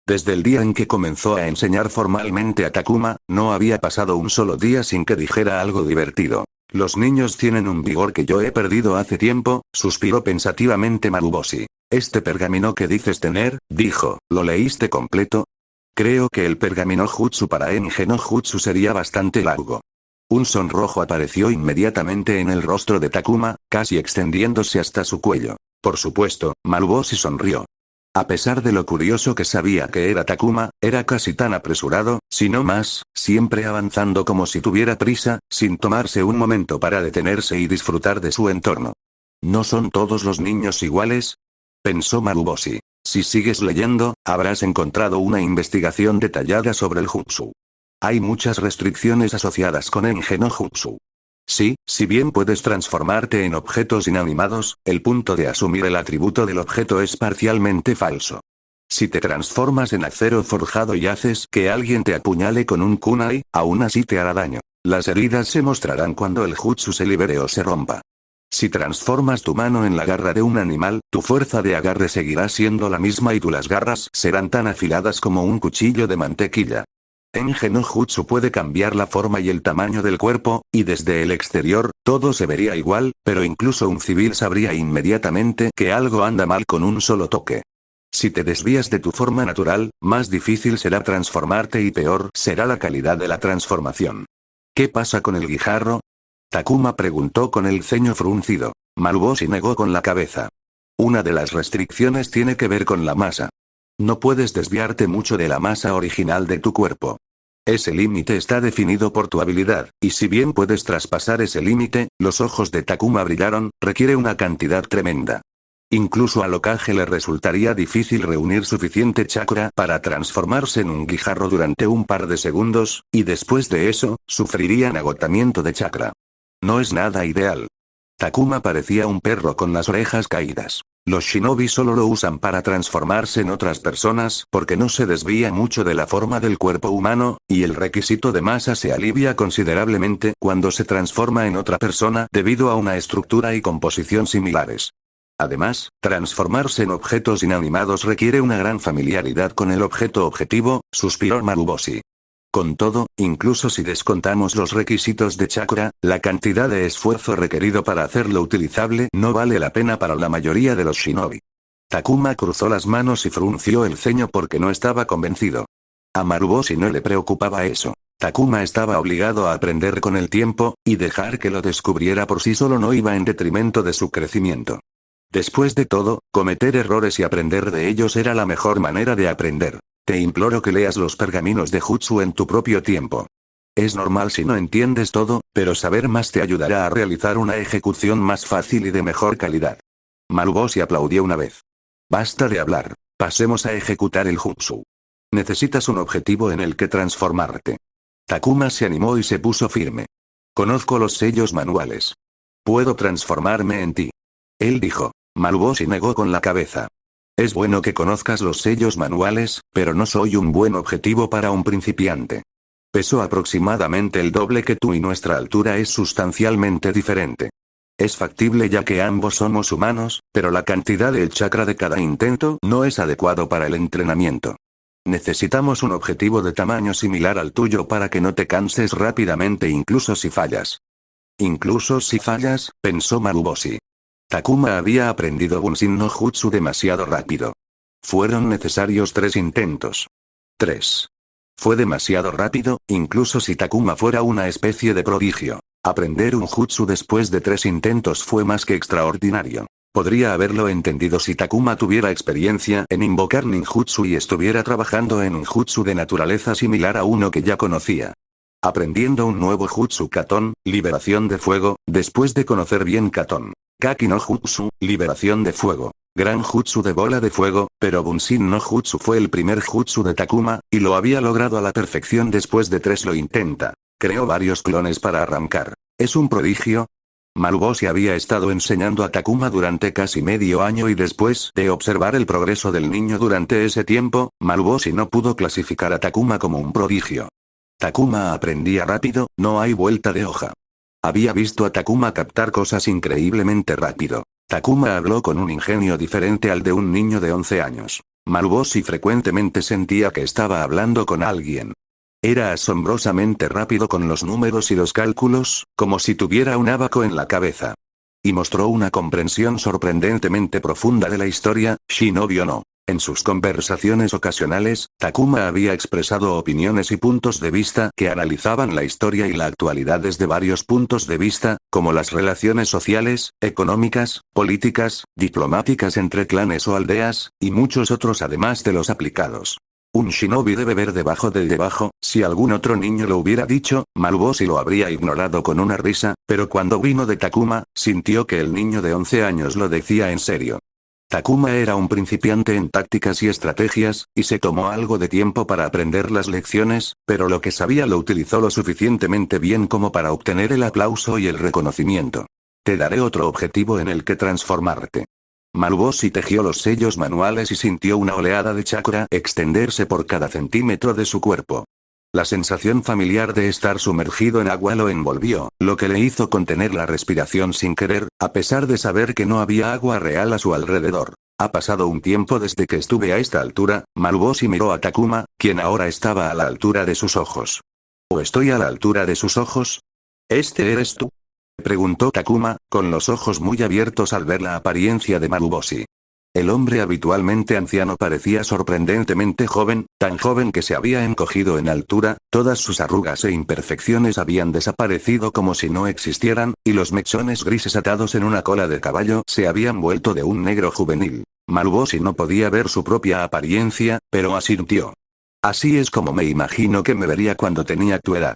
Speaker 1: Desde el día en que comenzó a enseñar formalmente a Takuma, no había pasado un solo día sin que dijera algo divertido. Los niños tienen un vigor que yo he perdido hace tiempo, suspiró pensativamente Maruboshi. Este pergamino que dices tener, dijo, ¿lo leíste completo? Creo que el pergamino jutsu para Enge no Jutsu sería bastante largo. Un sonrojo apareció inmediatamente en el rostro de Takuma, casi extendiéndose hasta su cuello. Por supuesto, Maruboshi sonrió. A pesar de lo curioso que sabía que era Takuma, era casi tan apresurado, si no más, siempre avanzando como si tuviera prisa, sin tomarse un momento para detenerse y disfrutar de su entorno. ¿No son todos los niños iguales? Pensó Maruboshi. Si sigues leyendo, habrás encontrado una investigación detallada sobre el jutsu. Hay muchas restricciones asociadas con Enge no Jutsu. Sí, si bien puedes transformarte en objetos inanimados, el punto de asumir el atributo del objeto es parcialmente falso. Si te transformas en acero forjado y haces que alguien te apuñale con un kunai, aún así te hará daño. Las heridas se mostrarán cuando el jutsu se libere o se rompa. Si transformas tu mano en la garra de un animal, tu fuerza de agarre seguirá siendo la misma y las garras serán tan afiladas como un cuchillo de mantequilla. Enge no Jutsu puede cambiar la forma y el tamaño del cuerpo, y desde el exterior, todo se vería igual, pero incluso un civil sabría inmediatamente que algo anda mal con un solo toque. Si te desvías de tu forma natural, más difícil será transformarte y peor será la calidad de la transformación. ¿Qué pasa con el guijarro? Takuma preguntó con el ceño fruncido. Maruboshi negó con la cabeza. Una de las restricciones tiene que ver con la masa. No puedes desviarte mucho de la masa original de tu cuerpo. Ese límite está definido por tu habilidad, y si bien puedes traspasar ese límite, los ojos de Takuma brillaron, requiere una cantidad tremenda. Incluso a Hokage le resultaría difícil reunir suficiente chakra para transformarse en un guijarro durante un par de segundos, y después de eso, sufrirían agotamiento de chakra. No es nada ideal. Takuma parecía un perro con las orejas caídas. Los shinobi solo lo usan para transformarse en otras personas porque no se desvía mucho de la forma del cuerpo humano, y el requisito de masa se alivia considerablemente cuando se transforma en otra persona debido a una estructura y composición similares. Además, transformarse en objetos inanimados requiere una gran familiaridad con el objeto objetivo, suspiró Maruboshi. Con todo, incluso si descontamos los requisitos de chakra, la cantidad de esfuerzo requerido para hacerlo utilizable no vale la pena para la mayoría de los shinobi. Takuma cruzó las manos y frunció el ceño porque no estaba convencido. A Maruboshi no le preocupaba eso. Takuma estaba obligado a aprender con el tiempo, y dejar que lo descubriera por sí solo no iba en detrimento de su crecimiento. Después de todo, cometer errores y aprender de ellos era la mejor manera de aprender. Te imploro que leas los pergaminos de Jutsu en tu propio tiempo. Es normal si no entiendes todo, pero saber más te ayudará a realizar una ejecución más fácil y de mejor calidad. Maruboshi aplaudió una vez. Basta de hablar. Pasemos a ejecutar el Jutsu. Necesitas un objetivo en el que transformarte. Takuma se animó y se puso firme. Conozco los sellos manuales. Puedo transformarme en ti. Él dijo. Maruboshi negó con la cabeza. Es bueno que conozcas los sellos manuales, pero no soy un buen objetivo para un principiante. Peso aproximadamente el doble que tú y nuestra altura es sustancialmente diferente. Es factible ya que ambos somos humanos, pero la cantidad del chakra de cada intento no es adecuado para el entrenamiento. Necesitamos un objetivo de tamaño similar al tuyo para que no te canses rápidamente incluso si fallas. Incluso si fallas, pensó Maruboshi. Takuma había aprendido Bunshin no Jutsu demasiado rápido. Fueron necesarios 3 intentos. 3. Fue demasiado rápido, incluso si Takuma fuera una especie de prodigio. Aprender un jutsu después de 3 intentos fue más que extraordinario. Podría haberlo entendido si Takuma tuviera experiencia en invocar ninjutsu y estuviera trabajando en un jutsu de naturaleza similar a uno que ya conocía. Aprendiendo un nuevo jutsu Katon, liberación de fuego, después de conocer bien Katon. Kaki no Jutsu, liberación de fuego. Gran jutsu de bola de fuego, pero Bunshin no Jutsu fue el primer jutsu de Takuma, y lo había logrado a la perfección después de 3 lo intenta. Creó varios clones para arrancar. ¿Es un prodigio? Maruboshi había estado enseñando a Takuma durante casi medio año y después de observar el progreso del niño durante ese tiempo, Maruboshi no pudo clasificar a Takuma como un prodigio. Takuma aprendía rápido, no hay vuelta de hoja. Había visto a Takuma captar cosas increíblemente rápido. Takuma habló con un ingenio diferente al de un niño de 11 años. Maruboshi frecuentemente sentía que estaba hablando con alguien. Era asombrosamente rápido con los números y los cálculos, como si tuviera un abaco en la cabeza. Y mostró una comprensión sorprendentemente profunda de la historia, Shinobi no. En sus conversaciones ocasionales, Takuma había expresado opiniones y puntos de vista que analizaban la historia y la actualidad desde varios puntos de vista, como las relaciones sociales, económicas, políticas, diplomáticas entre clanes o aldeas, y muchos otros además de los aplicados. Un shinobi debe ver debajo del debajo, si algún otro niño lo hubiera dicho, Maruboshi lo habría ignorado con una risa, pero cuando vino de Takuma, sintió que el niño de 11 años lo decía en serio. Takuma era un principiante en tácticas y estrategias, y se tomó algo de tiempo para aprender las lecciones, pero lo que sabía lo utilizó lo suficientemente bien como para obtener el aplauso y el reconocimiento. Te daré otro objetivo en el que transformarte. Maruboshi tejió los sellos manuales y sintió una oleada de chakra extenderse por cada centímetro de su cuerpo. La sensación familiar de estar sumergido en agua lo envolvió, lo que le hizo contener la respiración sin querer, a pesar de saber que no había agua real a su alrededor. Ha pasado un tiempo desde que estuve a esta altura, Maruboshi miró a Takuma, quien ahora estaba a la altura de sus ojos. ¿O estoy a la altura de sus ojos? ¿Este eres tú?, preguntó Takuma, con los ojos muy abiertos al ver la apariencia de Maruboshi. El hombre habitualmente anciano parecía sorprendentemente joven, tan joven que se había encogido en altura, todas sus arrugas e imperfecciones habían desaparecido como si no existieran, y los mechones grises atados en una cola de caballo se habían vuelto de un negro juvenil. Maruboshi no podía ver su propia apariencia, pero asintió. Así es como me imagino que me vería cuando tenía tu edad.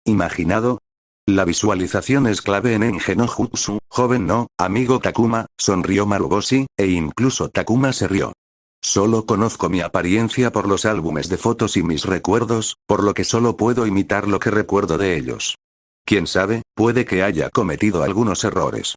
Speaker 1: ¿Imaginado? La visualización es clave en Engen no Jutsu, joven no, amigo Takuma, sonrió Maruboshi, e incluso Takuma se rió. Solo conozco mi apariencia por los álbumes de fotos y mis recuerdos, por lo que solo puedo imitar lo que recuerdo de ellos. Quién sabe, puede que haya cometido algunos errores.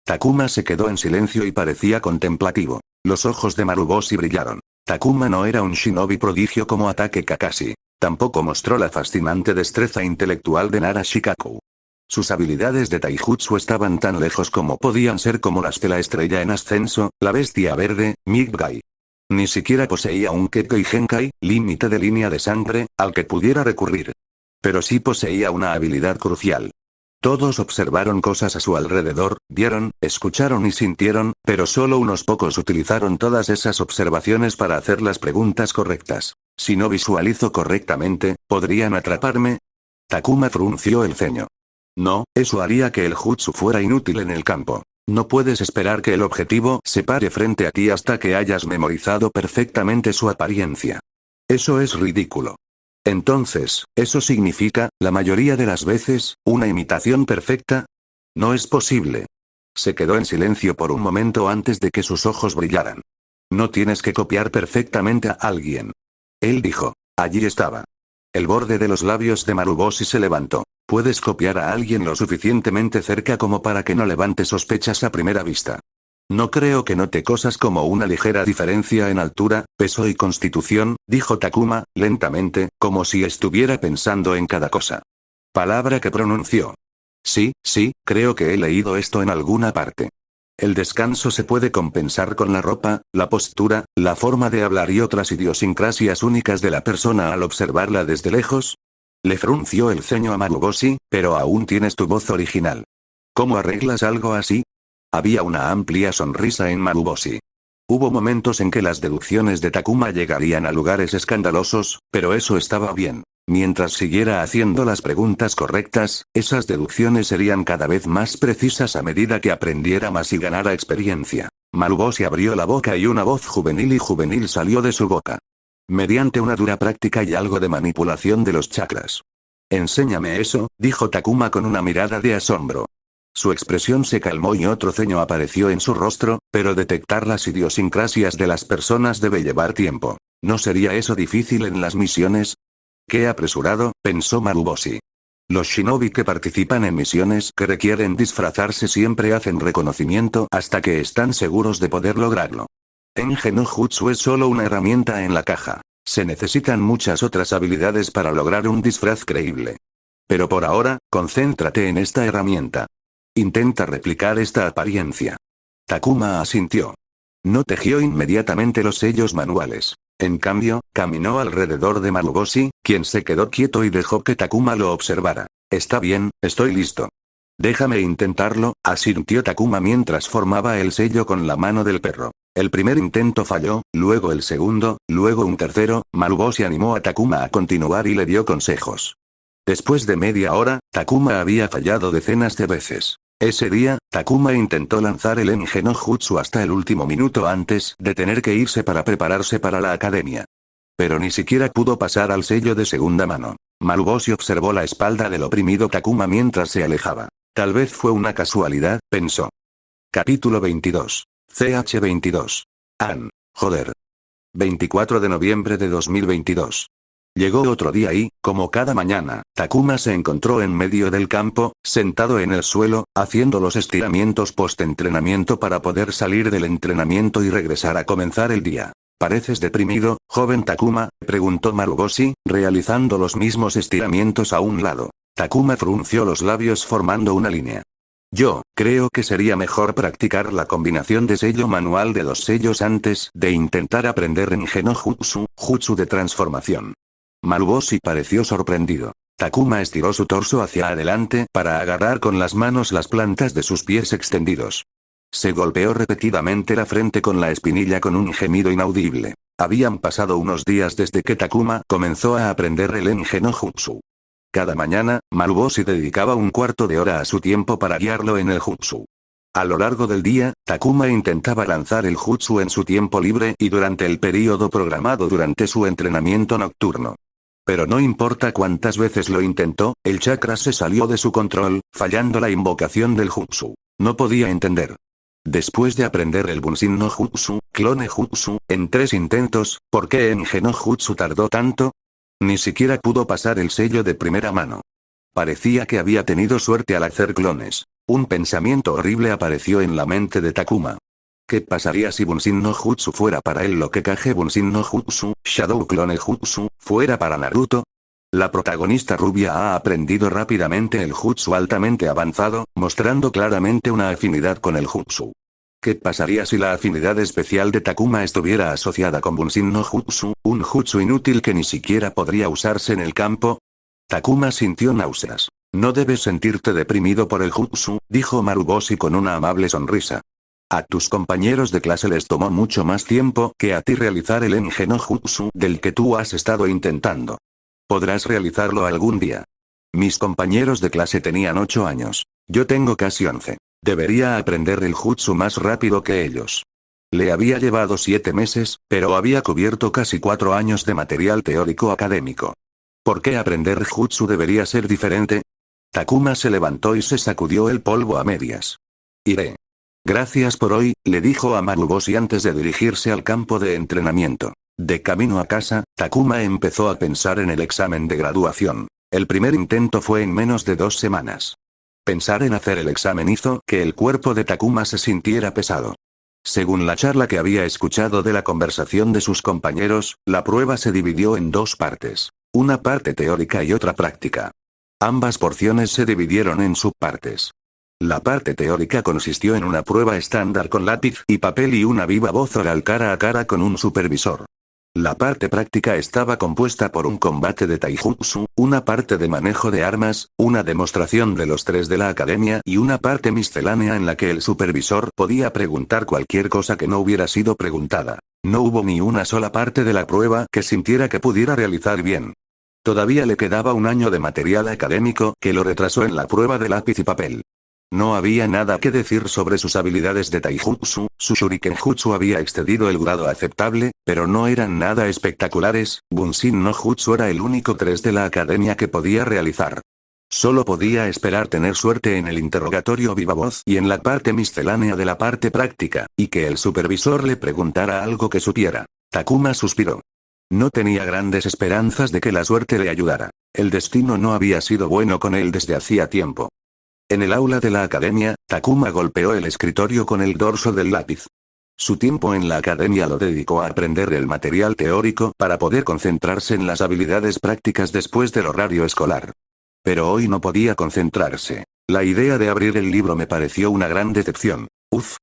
Speaker 1: Takuma se quedó en silencio y parecía contemplativo. Los ojos de Maruboshi brillaron. Takuma no era un shinobi prodigio como Atake Kakashi. Tampoco mostró la fascinante destreza intelectual de Nara Shikaku. Sus habilidades de taijutsu estaban tan lejos como podían ser como las de la estrella en ascenso, la bestia verde, Midgai. Ni siquiera poseía un Kekkei Genkai, límite de línea de sangre, al que pudiera recurrir. Pero sí poseía una habilidad crucial. Todos observaron cosas a su alrededor, vieron, escucharon y sintieron, pero solo unos pocos utilizaron todas esas observaciones para hacer las preguntas correctas. Si no visualizo correctamente, ¿podrían atraparme? Takuma frunció el ceño. No, eso haría que el jutsu fuera inútil en el campo. No puedes esperar que el objetivo se pare frente a ti hasta que hayas memorizado perfectamente su apariencia. Eso es ridículo. Entonces, ¿eso significa, la mayoría de las veces, una imitación perfecta? No es posible. Se quedó en silencio por un momento antes de que sus ojos brillaran. No tienes que copiar perfectamente a alguien. Él dijo. Allí estaba. El borde de los labios de Maruboshi se levantó. Puedes copiar a alguien lo suficientemente cerca como para que no levante sospechas a primera vista. No creo que note cosas como una ligera diferencia en altura, peso y constitución, dijo Takuma, lentamente, como si estuviera pensando en cada cosa. Palabra que pronunció. Sí, creo que he leído esto en alguna parte. El descanso se puede compensar con la ropa, la postura, la forma de hablar y otras idiosincrasias únicas de la persona al observarla desde lejos. Le frunció el ceño a Maruboshi, pero aún tienes tu voz original. ¿Cómo arreglas algo así? Había una amplia sonrisa en Maruboshi. Hubo momentos en que las deducciones de Takuma llegarían a lugares escandalosos, pero eso estaba bien. Mientras siguiera haciendo las preguntas correctas, esas deducciones serían cada vez más precisas a medida que aprendiera más y ganara experiencia. Maruboshi abrió la boca y una voz juvenil salió de su boca. Mediante una dura práctica y algo de manipulación de los chakras. Enséñame eso, dijo Takuma con una mirada de asombro. Su expresión se calmó y otro ceño apareció en su rostro, pero detectar las idiosincrasias de las personas debe llevar tiempo. ¿No sería eso difícil en las misiones? Qué apresurado, pensó Maruboshi. Los shinobi que participan en misiones que requieren disfrazarse siempre hacen reconocimiento hasta que están seguros de poder lograrlo. Enge no Jutsu es solo una herramienta en la caja. Se necesitan muchas otras habilidades para lograr un disfraz creíble. Pero por ahora, concéntrate en esta herramienta. Intenta replicar esta apariencia. Takuma asintió. No tejió inmediatamente los sellos manuales. En cambio, caminó alrededor de Maruboshi, quien se quedó quieto y dejó que Takuma lo observara. Está bien, estoy listo. Déjame intentarlo, asintió Takuma mientras formaba el sello con la mano del perro. El primer intento falló, luego el segundo, luego un tercero. Maruboshi animó a Takuma a continuar y le dio consejos. Después de media hora, Takuma había fallado decenas de veces. Ese día, Takuma intentó lanzar el Enge no Jutsu hasta el último minuto antes de tener que irse para prepararse para la academia. Pero ni siquiera pudo pasar al sello de segunda mano. Maruboshi observó la espalda del oprimido Takuma mientras se alejaba. Tal vez fue una casualidad, pensó. Capítulo 22. CH22. Joder. 24 de noviembre de 2022. Llegó otro día y, como cada mañana, Takuma se encontró en medio del campo, sentado en el suelo, haciendo los estiramientos post-entrenamiento para poder salir del entrenamiento y regresar a comenzar el día. ¿Pareces deprimido, joven Takuma?, preguntó Maruboshi, realizando los mismos estiramientos a un lado. Takuma frunció los labios formando una línea. Yo creo que sería mejor practicar la combinación de sello manual de los sellos antes de intentar aprender Enge no Jutsu, Jutsu de transformación. Maruboshi pareció sorprendido. Takuma estiró su torso hacia adelante para agarrar con las manos las plantas de sus pies extendidos. Se golpeó repetidamente la frente con la espinilla con un gemido inaudible. Habían pasado unos días desde que Takuma comenzó a aprender el Enge no Jutsu. Cada mañana, Maruboshi dedicaba un cuarto de hora a su tiempo para guiarlo en el jutsu. A lo largo del día, Takuma intentaba lanzar el jutsu en su tiempo libre y durante el período programado durante su entrenamiento nocturno. Pero no importa cuántas veces lo intentó, el chakra se salió de su control, fallando la invocación del jutsu. No podía entender. Después de aprender el Bunshin no Jutsu, Clone Jutsu, en 3 intentos, ¿por qué Enge no Jutsu tardó tanto? Ni siquiera pudo pasar el sello de primera mano. Parecía que había tenido suerte al hacer clones. Un pensamiento horrible apareció en la mente de Takuma. ¿Qué pasaría si Bunshin no Jutsu fuera para él lo que Kage Bunshin no Jutsu, Shadow Clone Jutsu, fuera para Naruto? La protagonista rubia ha aprendido rápidamente el jutsu altamente avanzado, mostrando claramente una afinidad con el jutsu. ¿Qué pasaría si la afinidad especial de Takuma estuviera asociada con Bunshin no Jutsu, un jutsu inútil que ni siquiera podría usarse en el campo? Takuma sintió náuseas. No debes sentirte deprimido por el jutsu, dijo Maruboshi con una amable sonrisa. A tus compañeros de clase les tomó mucho más tiempo que a ti realizar el Enge no Jutsu del que tú has estado intentando. Podrás realizarlo algún día. Mis compañeros de clase tenían 8 años. Yo tengo casi 11. Debería aprender el jutsu más rápido que ellos. Le había llevado 7 meses, pero había cubierto casi 4 años de material teórico académico. ¿Por qué aprender jutsu debería ser diferente? Takuma se levantó y se sacudió el polvo a medias. Iré. Gracias por hoy, le dijo a Maruboshi antes de dirigirse al campo de entrenamiento. De camino a casa, Takuma empezó a pensar en el examen de graduación. El primer intento fue en menos de 2 semanas. Pensar en hacer el examen hizo que el cuerpo de Takuma se sintiera pesado. Según la charla que había escuchado de la conversación de sus compañeros, la prueba se dividió en 2 partes. Una parte teórica y otra práctica. Ambas porciones se dividieron en subpartes. La parte teórica consistió en una prueba estándar con lápiz y papel y una viva voz oral cara a cara con un supervisor. La parte práctica estaba compuesta por un combate de taijutsu, una parte de manejo de armas, una demostración de los 3 de la academia y una parte miscelánea en la que el supervisor podía preguntar cualquier cosa que no hubiera sido preguntada. No hubo ni una sola parte de la prueba que sintiera que pudiera realizar bien. Todavía le quedaba un año de material académico que lo retrasó en la prueba de lápiz y papel. No había nada que decir sobre sus habilidades de taijutsu, su shurikenjutsu había excedido el grado aceptable, pero no eran nada espectaculares. Bunshin no Jutsu era el único 3 de la academia que podía realizar. Solo podía esperar tener suerte en el interrogatorio viva voz y en la parte miscelánea de la parte práctica, y que el supervisor le preguntara algo que supiera. Takuma suspiró. No tenía grandes esperanzas de que la suerte le ayudara. El destino no había sido bueno con él desde hacía tiempo. En el aula de la academia, Takuma golpeó el escritorio con el dorso del lápiz. Su tiempo en la academia lo dedicó a aprender el material teórico para poder concentrarse en las habilidades prácticas después del horario escolar. Pero hoy no podía concentrarse. La idea de abrir el libro me pareció una gran decepción.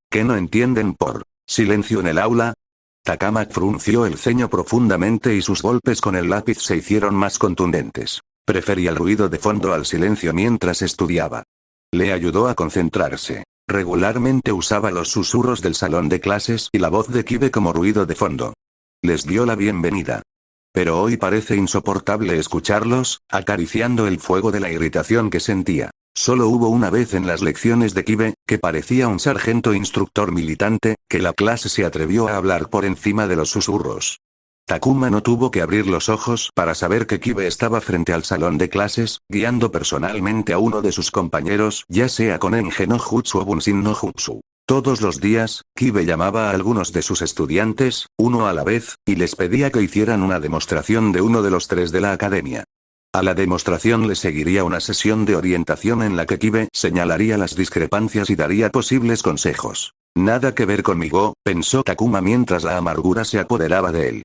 Speaker 1: ¿Qué no entienden por silencio en el aula? Takama frunció el ceño profundamente y sus golpes con el lápiz se hicieron más contundentes. Prefería el ruido de fondo al silencio mientras estudiaba. Le ayudó a concentrarse. Regularmente usaba los susurros del salón de clases y la voz de Kibe como ruido de fondo. Les dio la bienvenida. Pero hoy parece insoportable escucharlos, acariciando el fuego de la irritación que sentía. Solo hubo una vez en las lecciones de Kibe, que parecía un sargento instructor militante, que la clase se atrevió a hablar por encima de los susurros. Takuma no tuvo que abrir los ojos para saber que Kibe estaba frente al salón de clases, guiando personalmente a uno de sus compañeros, ya sea con Engen no Jutsu o Bunshin no Jutsu. Todos los días, Kibe llamaba a algunos de sus estudiantes, uno a la vez, y les pedía que hicieran una demostración de uno de los 3 de la academia. A la demostración le seguiría una sesión de orientación en la que Kibe señalaría las discrepancias y daría posibles consejos. Nada que ver conmigo, pensó Takuma mientras la amargura se apoderaba de él.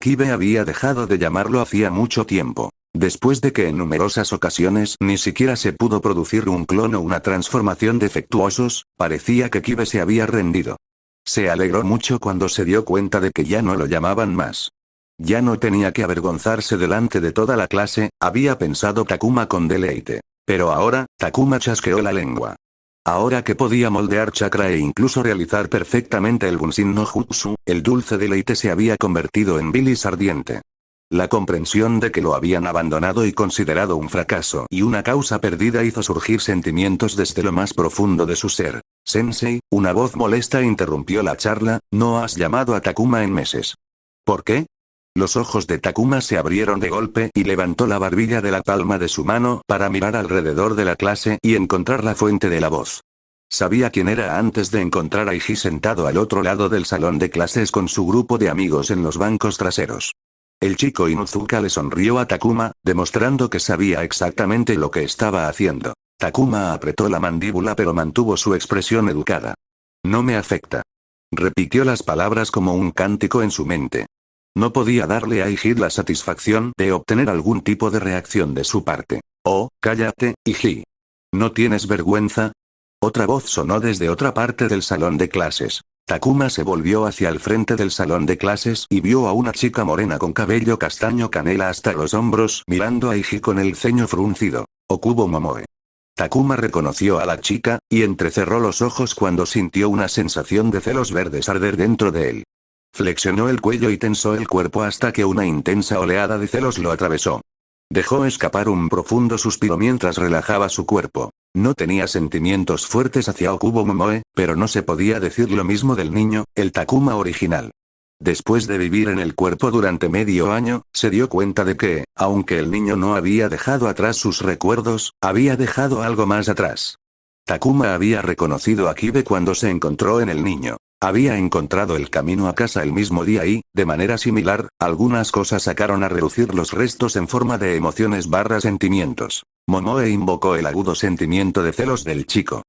Speaker 1: Kibe había dejado de llamarlo hacía mucho tiempo. Después de que en numerosas ocasiones ni siquiera se pudo producir un clon o una transformación defectuosos, parecía que Kibe se había rendido. Se alegró mucho cuando se dio cuenta de que ya no lo llamaban más. Ya no tenía que avergonzarse delante de toda la clase, había pensado Takuma con deleite. Pero ahora, Takuma chasqueó la lengua. Ahora que podía moldear chakra e incluso realizar perfectamente el Bunshin no Jutsu, el dulce deleite se había convertido en bilis ardiente. La comprensión de que lo habían abandonado y considerado un fracaso y una causa perdida hizo surgir sentimientos desde lo más profundo de su ser. Sensei, una voz molesta interrumpió la charla, no has llamado a Takuma en meses. ¿Por qué? Los ojos de Takuma se abrieron de golpe y levantó la barbilla de la palma de su mano para mirar alrededor de la clase y encontrar la fuente de la voz. Sabía quién era antes de encontrar a Iji sentado al otro lado del salón de clases con su grupo de amigos en los bancos traseros. El chico Inuzuka le sonrió a Takuma, demostrando que sabía exactamente lo que estaba haciendo. Takuma apretó la mandíbula pero mantuvo su expresión educada. No me afecta. Repitió las palabras como un cántico en su mente. No podía darle a Iji la satisfacción de obtener algún tipo de reacción de su parte. Oh, cállate, Iji. ¿No tienes vergüenza? Otra voz sonó desde otra parte del salón de clases. Takuma se volvió hacia el frente del salón de clases y vio a una chica morena con cabello castaño canela hasta los hombros mirando a Iji con el ceño fruncido. Okubo Momoe. Takuma reconoció a la chica, y entrecerró los ojos cuando sintió una sensación de celos verdes arder dentro de él. Flexionó el cuello y tensó el cuerpo hasta que una intensa oleada de celos lo atravesó. Dejó escapar un profundo suspiro mientras relajaba su cuerpo. No tenía sentimientos fuertes hacia Okubo Momoe, pero no se podía decir lo mismo del niño, el Takuma original. Después de vivir en el cuerpo durante medio año, se dio cuenta de que, aunque el niño no había dejado atrás sus recuerdos, había dejado algo más atrás. Takuma había reconocido a Kibe cuando se encontró en el niño. Había encontrado el camino a casa el mismo día y, de manera similar, algunas cosas sacaron a relucir los restos en forma de emociones/sentimientos. Momoe invocó el agudo sentimiento de celos del chico.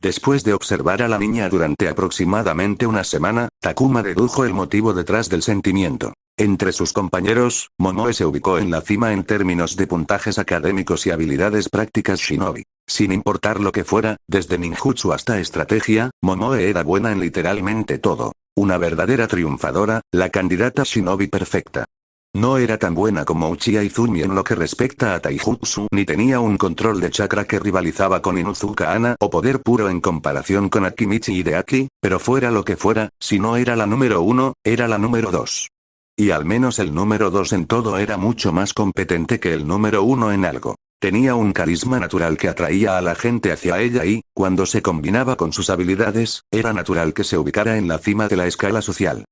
Speaker 1: Después de observar a la niña durante aproximadamente una semana, Takuma dedujo el motivo detrás del sentimiento. Entre sus compañeros, Momoe se ubicó en la cima en términos de puntajes académicos y habilidades prácticas shinobi. Sin importar lo que fuera, desde ninjutsu hasta estrategia, Momoe era buena en literalmente todo. Una verdadera triunfadora, la candidata shinobi perfecta. No era tan buena como Uchiha Izumi en lo que respecta a taijutsu, ni tenía un control de chakra que rivalizaba con Inuzuka Ana o poder puro en comparación con Akimichi Hideaki, pero fuera lo que fuera, si no era la número 1, era la número 2. Y al menos el número 2 en todo era mucho más competente que el número 1 en algo. Tenía un carisma natural que atraía a la gente hacia ella y, cuando se combinaba con sus habilidades, era natural que se ubicara en la cima de la escala social.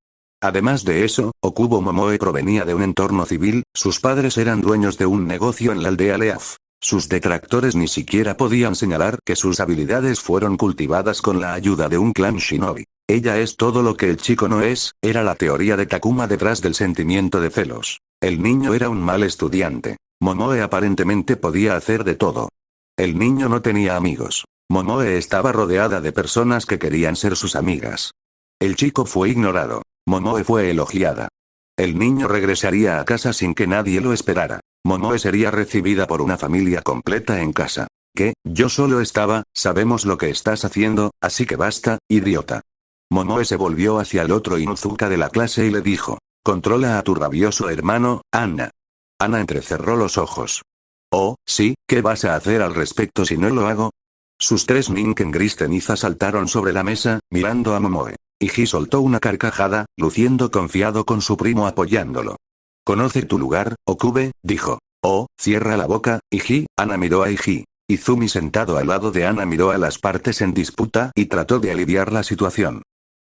Speaker 1: Además de eso, Okubo Momoe provenía de un entorno civil, sus padres eran dueños de un negocio en la aldea Leaf. Sus detractores ni siquiera podían señalar que sus habilidades fueron cultivadas con la ayuda de un clan shinobi. Ella es todo lo que el chico no es, era la teoría de Takuma detrás del sentimiento de celos. El niño era un mal estudiante. Momoe aparentemente podía hacer de todo. El niño no tenía amigos. Momoe estaba rodeada de personas que querían ser sus amigas. El chico fue ignorado. Momoe fue elogiada. El niño regresaría a casa sin que nadie lo esperara. Momoe sería recibida por una familia completa en casa. ¿Qué? Yo solo estaba, sabemos lo que estás haciendo, así que basta, idiota. Momoe se volvió hacia el otro Inuzuka de la clase y le dijo. Controla a tu rabioso hermano, Anna. Anna entrecerró los ojos. Oh, sí, ¿qué vas a hacer al respecto si no lo hago? Sus 3 Ninken gris ceniza saltaron sobre la mesa, mirando a Momoe. Iji soltó una carcajada, luciendo confiado con su primo apoyándolo. Conoce tu lugar, Okube, dijo. Oh, cierra la boca, Iji. Ana miró a Iji. Izumi sentado al lado de Ana miró a las partes en disputa y trató de aliviar la situación.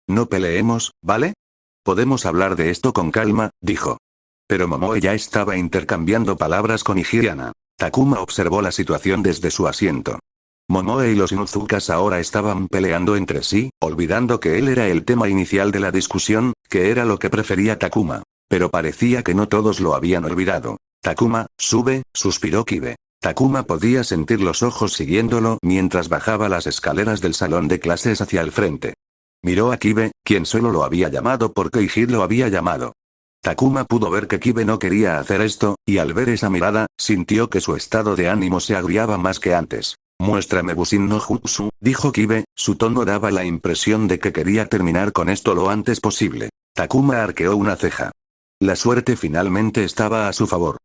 Speaker 1: No peleemos, ¿vale? Podemos hablar de esto con calma, dijo. Pero Momoe ya estaba intercambiando palabras con Iji y Ana. Takuma observó la situación desde su asiento. Momoe y los Inuzukas ahora estaban peleando entre sí, olvidando que él era el tema inicial de la discusión, que era lo que prefería Takuma. Pero parecía que no todos lo habían olvidado. Takuma, sube, suspiró Kibe. Takuma podía sentir los ojos siguiéndolo mientras bajaba las escaleras del salón de clases hacia el frente. Miró a Kibe, quien solo lo había llamado porque Iji lo había llamado. Takuma pudo ver que Kibe no quería hacer esto, y al ver esa mirada, sintió que su estado de ánimo se agriaba más que antes. Muéstrame Bushin no Jutsu, dijo Kibe, su tono daba la impresión de que quería terminar con esto lo antes posible. Takuma arqueó una ceja. La suerte finalmente estaba a su favor.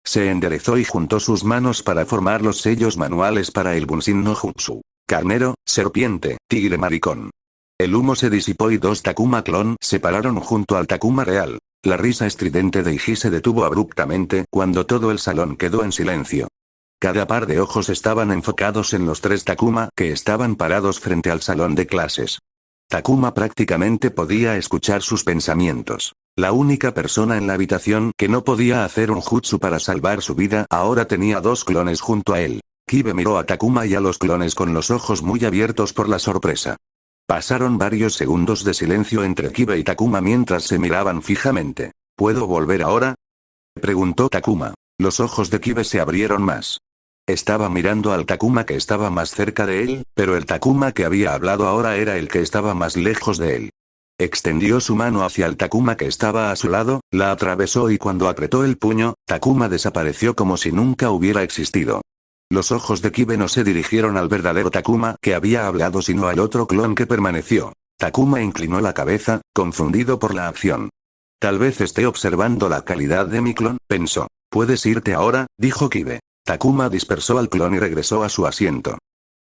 Speaker 1: Se enderezó y juntó sus manos para formar los sellos manuales para el Bushin no Jutsu. Carnero, serpiente, tigre maricón. El humo se disipó y 2 Takuma clon se pararon junto al Takuma real. La risa estridente de Iji se detuvo abruptamente cuando todo el salón quedó en silencio. Cada par de ojos estaban enfocados en los 3 Takuma que estaban parados frente al salón de clases. Takuma prácticamente podía escuchar sus pensamientos. La única persona en la habitación que no podía hacer un jutsu para salvar su vida ahora tenía 2 clones junto a él. Kibe miró a Takuma y a los clones con los ojos muy abiertos por la sorpresa. Pasaron varios segundos de silencio entre Kibe y Takuma mientras se miraban fijamente. ¿Puedo volver ahora?, preguntó Takuma. Los ojos de Kibe se abrieron más. Estaba mirando al Takuma que estaba más cerca de él, pero el Takuma que había hablado ahora era el que estaba más lejos de él. Extendió su mano hacia el Takuma que estaba a su lado, la atravesó y cuando apretó el puño, Takuma desapareció como si nunca hubiera existido. Los ojos de Kibe no se dirigieron al verdadero Takuma que había hablado sino al otro clon que permaneció. Takuma inclinó la cabeza, confundido por la acción. Tal vez esté observando la calidad de mi clon, pensó. Puedes irte ahora, dijo Kibe. Takuma dispersó al clon y regresó a su asiento.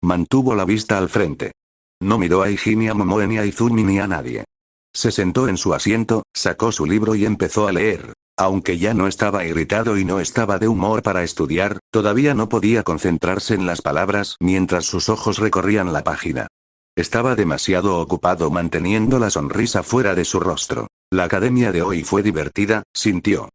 Speaker 1: Mantuvo la vista al frente. No miró a Iji ni a Momoe ni a Izumi ni a nadie. Se sentó en su asiento, sacó su libro y empezó a leer. Aunque ya no estaba irritado y no estaba de humor para estudiar, todavía no podía concentrarse en las palabras mientras sus ojos recorrían la página. Estaba demasiado ocupado manteniendo la sonrisa fuera de su rostro. La academia de hoy fue divertida, sintió.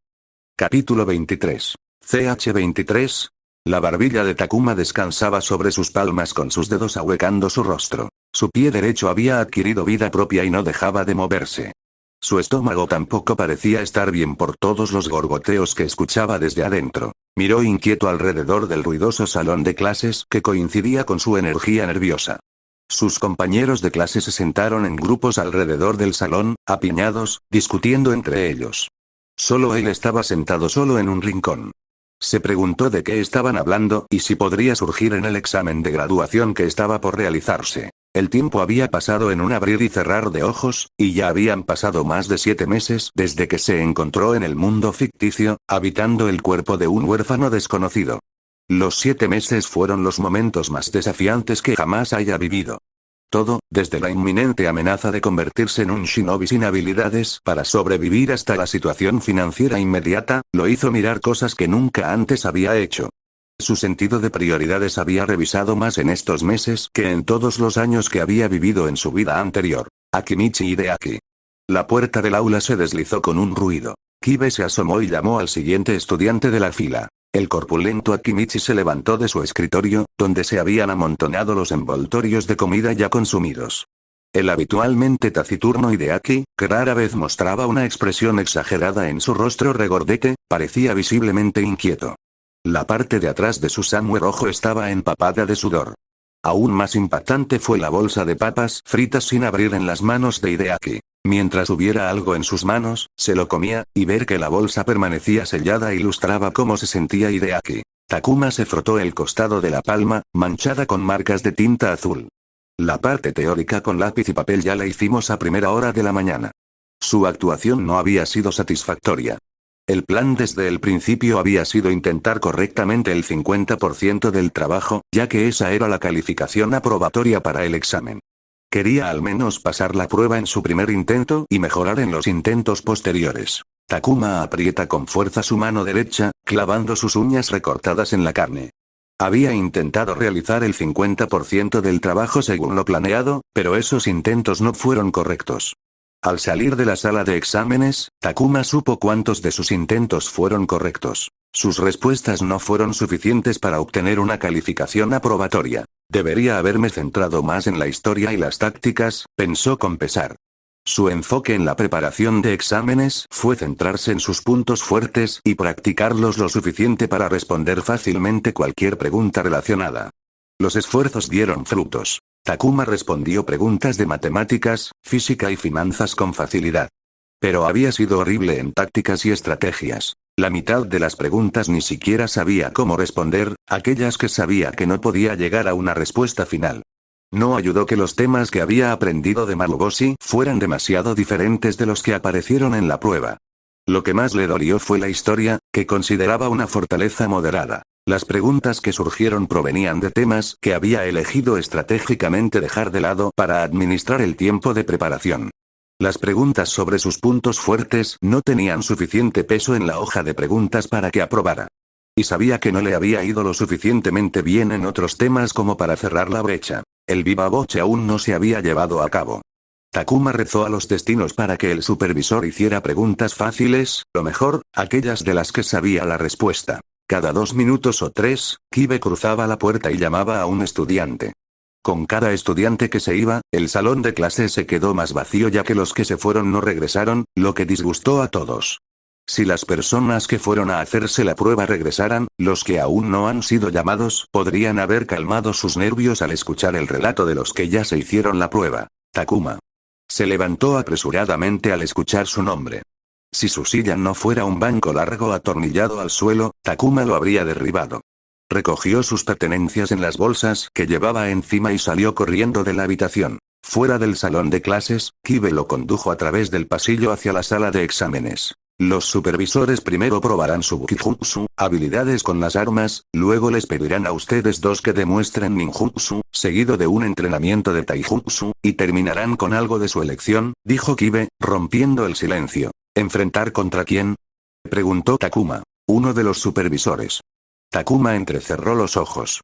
Speaker 1: Capítulo 23. CH23. La barbilla de Takuma descansaba sobre sus palmas con sus dedos ahuecando su rostro. Su pie derecho había adquirido vida propia y no dejaba de moverse. Su estómago tampoco parecía estar bien por todos los gorgoteos que escuchaba desde adentro. Miró inquieto alrededor del ruidoso salón de clases que coincidía con su energía nerviosa. Sus compañeros de clase se sentaron en grupos alrededor del salón, apiñados, discutiendo entre ellos. Solo él estaba sentado solo en un rincón. Se preguntó de qué estaban hablando y si podría surgir en el examen de graduación que estaba por realizarse. El tiempo había pasado en un abrir y cerrar de ojos, y ya habían pasado más de 7 meses desde que se encontró en el mundo ficticio, habitando el cuerpo de un huérfano desconocido. Los 7 meses fueron los momentos más desafiantes que jamás haya vivido. Todo, desde la inminente amenaza de convertirse en un shinobi sin habilidades para sobrevivir hasta la situación financiera inmediata, lo hizo mirar cosas que nunca antes había hecho. Su sentido de prioridades había revisado más en estos meses que en todos los años que había vivido en su vida anterior. Akimichi Hideaki. La puerta del aula se deslizó con un ruido. Kibe se asomó y llamó al siguiente estudiante de la fila. El corpulento Akimichi se levantó de su escritorio, donde se habían amontonado los envoltorios de comida ya consumidos. El habitualmente taciturno Hideaki, que rara vez mostraba una expresión exagerada en su rostro regordete, parecía visiblemente inquieto. La parte de atrás de su sándwich rojo estaba empapada de sudor. Aún más impactante fue la bolsa de papas fritas sin abrir en las manos de Hideaki. Mientras hubiera algo en sus manos, se lo comía, y ver que la bolsa permanecía sellada ilustraba cómo se sentía Hideaki. Takuma se frotó el costado de la palma, manchada con marcas de tinta azul. La parte teórica con lápiz y papel ya la hicimos a primera hora de la mañana. Su actuación no había sido satisfactoria. El plan desde el principio había sido intentar correctamente el 50% del trabajo, ya que esa era la calificación aprobatoria para el examen. Quería al menos pasar la prueba en su primer intento y mejorar en los intentos posteriores. Takuma aprieta con fuerza su mano derecha, clavando sus uñas recortadas en la carne. Había intentado realizar el 50% del trabajo según lo planeado, pero esos intentos no fueron correctos. Al salir de la sala de exámenes, Takuma supo cuántos de sus intentos fueron correctos. Sus respuestas no fueron suficientes para obtener una calificación aprobatoria. Debería haberme centrado más en la historia y las tácticas, pensó con pesar. Su enfoque en la preparación de exámenes fue centrarse en sus puntos fuertes y practicarlos lo suficiente para responder fácilmente cualquier pregunta relacionada. Los esfuerzos dieron frutos. Takuma respondió preguntas de matemáticas, física y finanzas con facilidad. Pero había sido horrible en tácticas y estrategias. La mitad de las preguntas ni siquiera sabía cómo responder, aquellas que sabía que no podía llegar a una respuesta final. No ayudó que los temas que había aprendido de Maruboshi fueran demasiado diferentes de los que aparecieron en la prueba. Lo que más le dolió fue la historia, que consideraba una fortaleza moderada. Las preguntas que surgieron provenían de temas que había elegido estratégicamente dejar de lado para administrar el tiempo de preparación. Las preguntas sobre sus puntos fuertes no tenían suficiente peso en la hoja de preguntas para que aprobara. Y sabía que no le había ido lo suficientemente bien en otros temas como para cerrar la brecha. El viva voce aún no se había llevado a cabo. Takuma rezó a los destinos para que el supervisor hiciera preguntas fáciles, lo mejor, aquellas de las que sabía la respuesta. Cada 2 minutos o 3, Kibe cruzaba la puerta y llamaba a un estudiante. Con cada estudiante que se iba, el salón de clase se quedó más vacío ya que los que se fueron no regresaron, lo que disgustó a todos. Si las personas que fueron a hacerse la prueba regresaran, los que aún no han sido llamados podrían haber calmado sus nervios al escuchar el relato de los que ya se hicieron la prueba. Takuma. Se levantó apresuradamente al escuchar su nombre. Si su silla no fuera un banco largo atornillado al suelo, Takuma lo habría derribado. Recogió sus pertenencias en las bolsas que llevaba encima y salió corriendo de la habitación. Fuera del salón de clases, Kibe lo condujo a través del pasillo hacia la sala de exámenes. Los supervisores primero probarán su Bukijutsu, habilidades con las armas, luego les pedirán a ustedes dos que demuestren ninjutsu, seguido de un entrenamiento de taijutsu, y terminarán con algo de su elección, dijo Kibe, rompiendo el silencio. ¿Enfrentar contra quién? Preguntó Takuma, uno de los supervisores. Takuma entrecerró los ojos.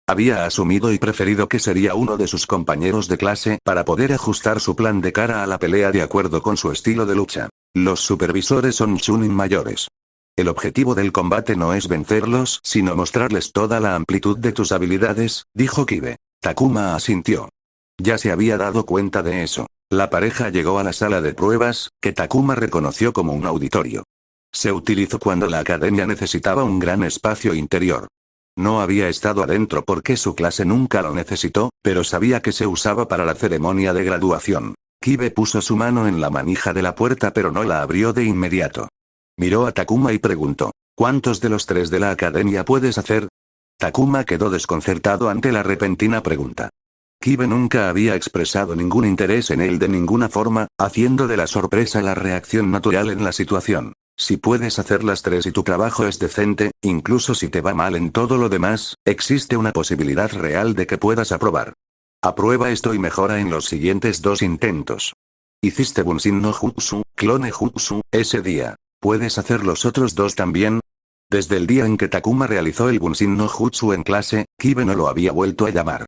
Speaker 1: Había asumido y preferido que sería uno de sus compañeros de clase para poder ajustar su plan de cara a la pelea de acuerdo con su estilo de lucha. Los supervisores son chunin mayores. El objetivo del combate no es vencerlos, sino mostrarles toda la amplitud de tus habilidades, dijo Kibe. Takuma asintió. Ya se había dado cuenta de eso. La pareja llegó a la sala de pruebas, que Takuma reconoció como un auditorio. Se utilizó cuando la academia necesitaba un gran espacio interior. No había estado adentro porque su clase nunca lo necesitó, pero sabía que se usaba para la ceremonia de graduación. Kibe puso su mano en la manija de la puerta pero no la abrió de inmediato. Miró a Takuma y preguntó, ¿cuántos de los 3 de la academia puedes hacer? Takuma quedó desconcertado ante la repentina pregunta. Kibe nunca había expresado ningún interés en él de ninguna forma, haciendo de la sorpresa la reacción natural en la situación. Si puedes hacer las 3 y tu trabajo es decente, incluso si te va mal en todo lo demás, existe una posibilidad real de que puedas aprobar. Aprueba esto y mejora en los siguientes 2 intentos. Hiciste Bunshin no Jutsu, Clone Jutsu, ese día. ¿Puedes hacer los otros 2 también? Desde el día en que Takuma realizó el Bunshin no Jutsu en clase, Kibe no lo había vuelto a llamar.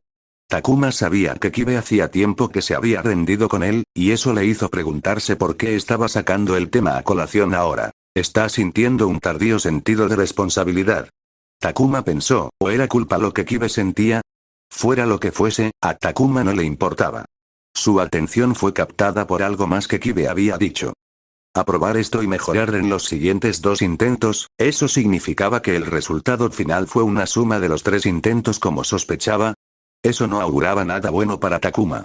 Speaker 1: Takuma sabía que Kibe hacía tiempo que se había rendido con él, y eso le hizo preguntarse por qué estaba sacando el tema a colación ahora. Está sintiendo un tardío sentido de responsabilidad. Takuma pensó, ¿o era culpa lo que Kibe sentía? Fuera lo que fuese, a Takuma no le importaba. Su atención fue captada por algo más que Kibe había dicho. Aprobar esto y mejorar en los siguientes 2 intentos, eso significaba que el resultado final fue una suma de los 3 intentos como sospechaba. Eso no auguraba nada bueno para Takuma.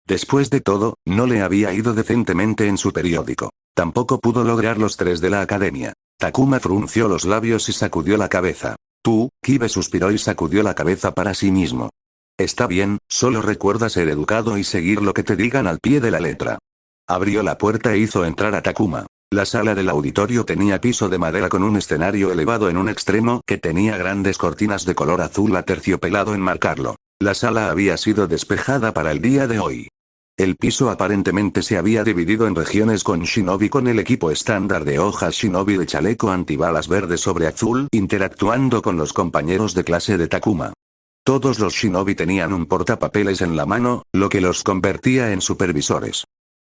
Speaker 1: Después de todo, no le había ido decentemente en su periódico. Tampoco pudo lograr los 3 de la academia. Takuma frunció los labios y sacudió la cabeza. Kibe suspiró y sacudió la cabeza para sí mismo. Está bien, solo recuerda ser educado y seguir lo que te digan al pie de la letra. Abrió la puerta e hizo entrar a Takuma. La sala del auditorio tenía piso de madera con un escenario elevado en un extremo que tenía grandes cortinas de color azul aterciopelado en marcarlo. La sala había sido despejada para el día de hoy. El piso aparentemente se había dividido en regiones con shinobi con el equipo estándar de hojas shinobi de chaleco antibalas verde sobre azul interactuando con los compañeros de clase de Takuma. Todos los shinobi tenían un portapapeles en la mano, lo que los convertía en supervisores.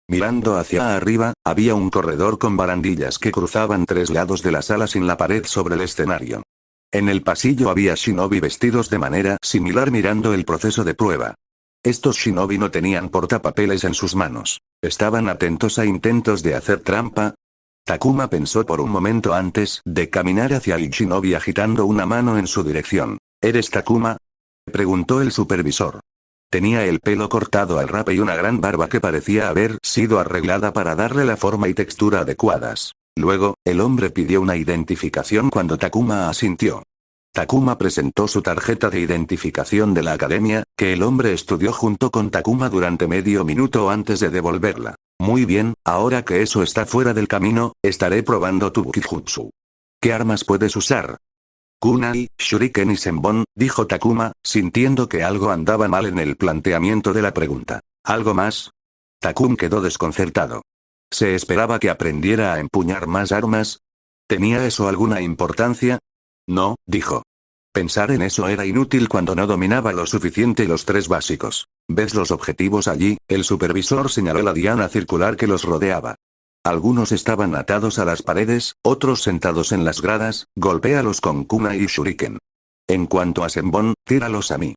Speaker 1: Mirando hacia arriba, había un corredor con barandillas que cruzaban 3 lados de la sala sin la pared sobre el escenario. En el pasillo había shinobi vestidos de manera similar mirando el proceso de prueba. Estos shinobi no tenían portapapeles en sus manos. ¿Estaban atentos a intentos de hacer trampa? Takuma pensó por un momento antes de caminar hacia el shinobi agitando una mano en su dirección. ¿Eres Takuma?, preguntó el supervisor. Tenía el pelo cortado al rape y una gran barba que parecía haber sido arreglada para darle la forma y textura adecuadas. Luego, el hombre pidió una identificación cuando Takuma asintió. Takuma presentó su tarjeta de identificación de la academia, que el hombre estudió junto con Takuma durante medio minuto antes de devolverla. Muy bien, ahora que eso está fuera del camino, estaré probando tu Bukijutsu. ¿Qué armas puedes usar? Kunai, Shuriken y Senbon, dijo Takuma, sintiendo que algo andaba mal en el planteamiento de la pregunta. ¿Algo más? Takuma quedó desconcertado. ¿Se esperaba que aprendiera a empuñar más armas? ¿Tenía eso alguna importancia? No, dijo. Pensar en eso era inútil cuando no dominaba lo suficiente los 3 básicos. ¿Ves los objetivos allí? El supervisor señaló la diana circular que los rodeaba. Algunos estaban atados a las paredes, otros sentados en las gradas, golpéalos con kunai y shuriken. En cuanto a Senbon, tíralos a mí.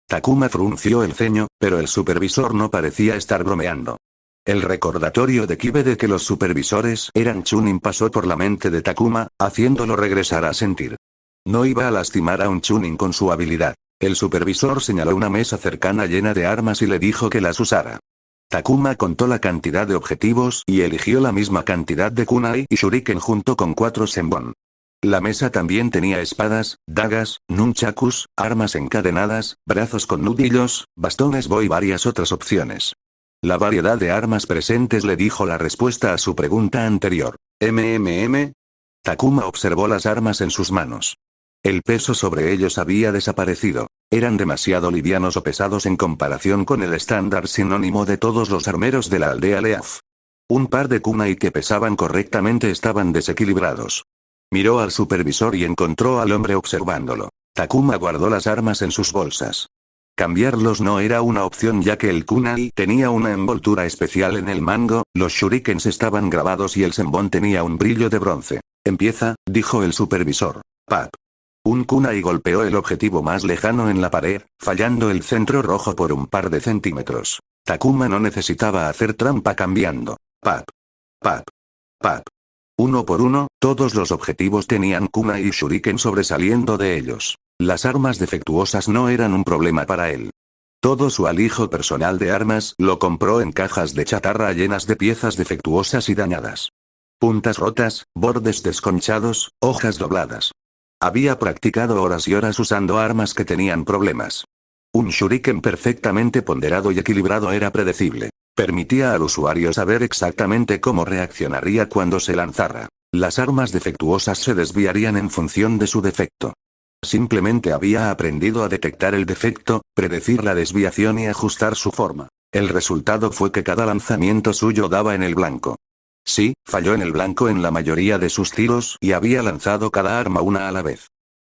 Speaker 1: Takuma frunció el ceño, pero el supervisor no parecía estar bromeando. El recordatorio de Kibe de que los supervisores eran chunin pasó por la mente de Takuma, haciéndolo regresar a sentir. No iba a lastimar a un chunin con su habilidad. El supervisor señaló una mesa cercana llena de armas y le dijo que las usara. Takuma contó la cantidad de objetivos y eligió la misma cantidad de kunai y shuriken junto con 4 senbon. La mesa también tenía espadas, dagas, nunchakus, armas encadenadas, brazos con nudillos, bastones bo y varias otras opciones. La variedad de armas presentes le dijo la respuesta a su pregunta anterior. Takuma observó las armas en sus manos. El peso sobre ellos había desaparecido. Eran demasiado livianos o pesados en comparación con el estándar sinónimo de todos los armeros de la aldea Leaf. Un par de kunai que pesaban correctamente estaban desequilibrados. Miró al supervisor y encontró al hombre observándolo. Takuma guardó las armas en sus bolsas. Cambiarlos no era una opción ya que el kunai tenía una envoltura especial en el mango, los shurikens estaban grabados y el senbon tenía un brillo de bronce. Empieza, dijo el supervisor. Pap. Un kunai golpeó el objetivo más lejano en la pared, fallando el centro rojo por un par de centímetros. Takuma no necesitaba hacer trampa cambiando. Pap. Pap. Pap. Uno por uno, todos los objetivos tenían kunai y shuriken sobresaliendo de ellos. Las armas defectuosas no eran un problema para él. Todo su alijo personal de armas lo compró en cajas de chatarra llenas de piezas defectuosas y dañadas. Puntas rotas, bordes desconchados, hojas dobladas. Había practicado horas y horas usando armas que tenían problemas. Un shuriken perfectamente ponderado y equilibrado era predecible. Permitía al usuario saber exactamente cómo reaccionaría cuando se lanzara. Las armas defectuosas se desviarían en función de su defecto. Simplemente había aprendido a detectar el defecto, predecir la desviación y ajustar su forma. El resultado fue que cada lanzamiento suyo daba en el blanco. Sí, falló en el blanco en la mayoría de sus tiros y había lanzado cada arma una a la vez.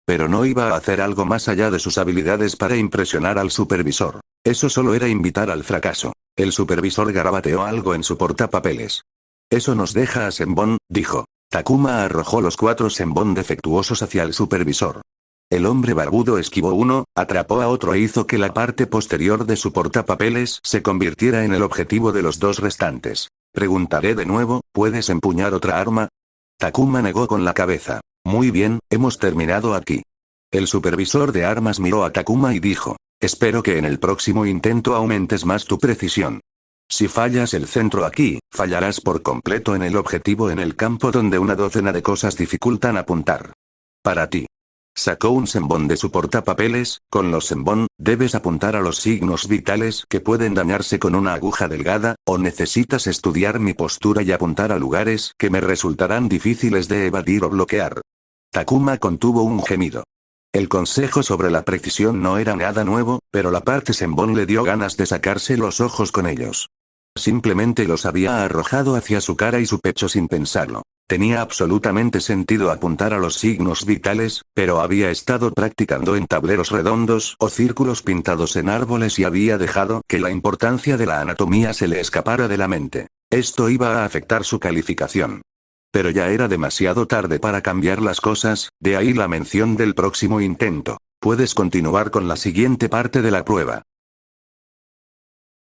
Speaker 1: Pero no iba a hacer algo más allá de sus habilidades para impresionar al supervisor. Eso solo era invitar al fracaso. El supervisor garabateó algo en su portapapeles. Eso nos deja a senbon, dijo. Takuma arrojó los 4 senbon defectuosos hacia el supervisor. El hombre barbudo esquivó uno, atrapó a otro e hizo que la parte posterior de su portapapeles se convirtiera en el objetivo de los 2 restantes. Preguntaré de nuevo, ¿puedes empuñar otra arma? Takuma negó con la cabeza. Muy bien, hemos terminado aquí. El supervisor de armas miró a Takuma y dijo, espero que en el próximo intento aumentes más tu precisión. Si fallas el centro aquí, fallarás por completo en el objetivo en el campo donde una docena de cosas dificultan apuntar. Para ti. Sacó un senbon de su portapapeles, con los senbon, debes apuntar a los signos vitales que pueden dañarse con una aguja delgada, o necesitas estudiar mi postura y apuntar a lugares que me resultarán difíciles de evadir o bloquear. Takuma contuvo un gemido. El consejo sobre la precisión no era nada nuevo, pero la parte senbon le dio ganas de sacarse los ojos con ellos. Simplemente los había arrojado hacia su cara y su pecho sin pensarlo. Tenía absolutamente sentido apuntar a los signos vitales, pero había estado practicando en tableros redondos o círculos pintados en árboles y había dejado que la importancia de la anatomía se le escapara de la mente. Esto iba a afectar su calificación. Pero ya era demasiado tarde para cambiar las cosas, de ahí la mención del próximo intento. Puedes continuar con la siguiente parte de la prueba.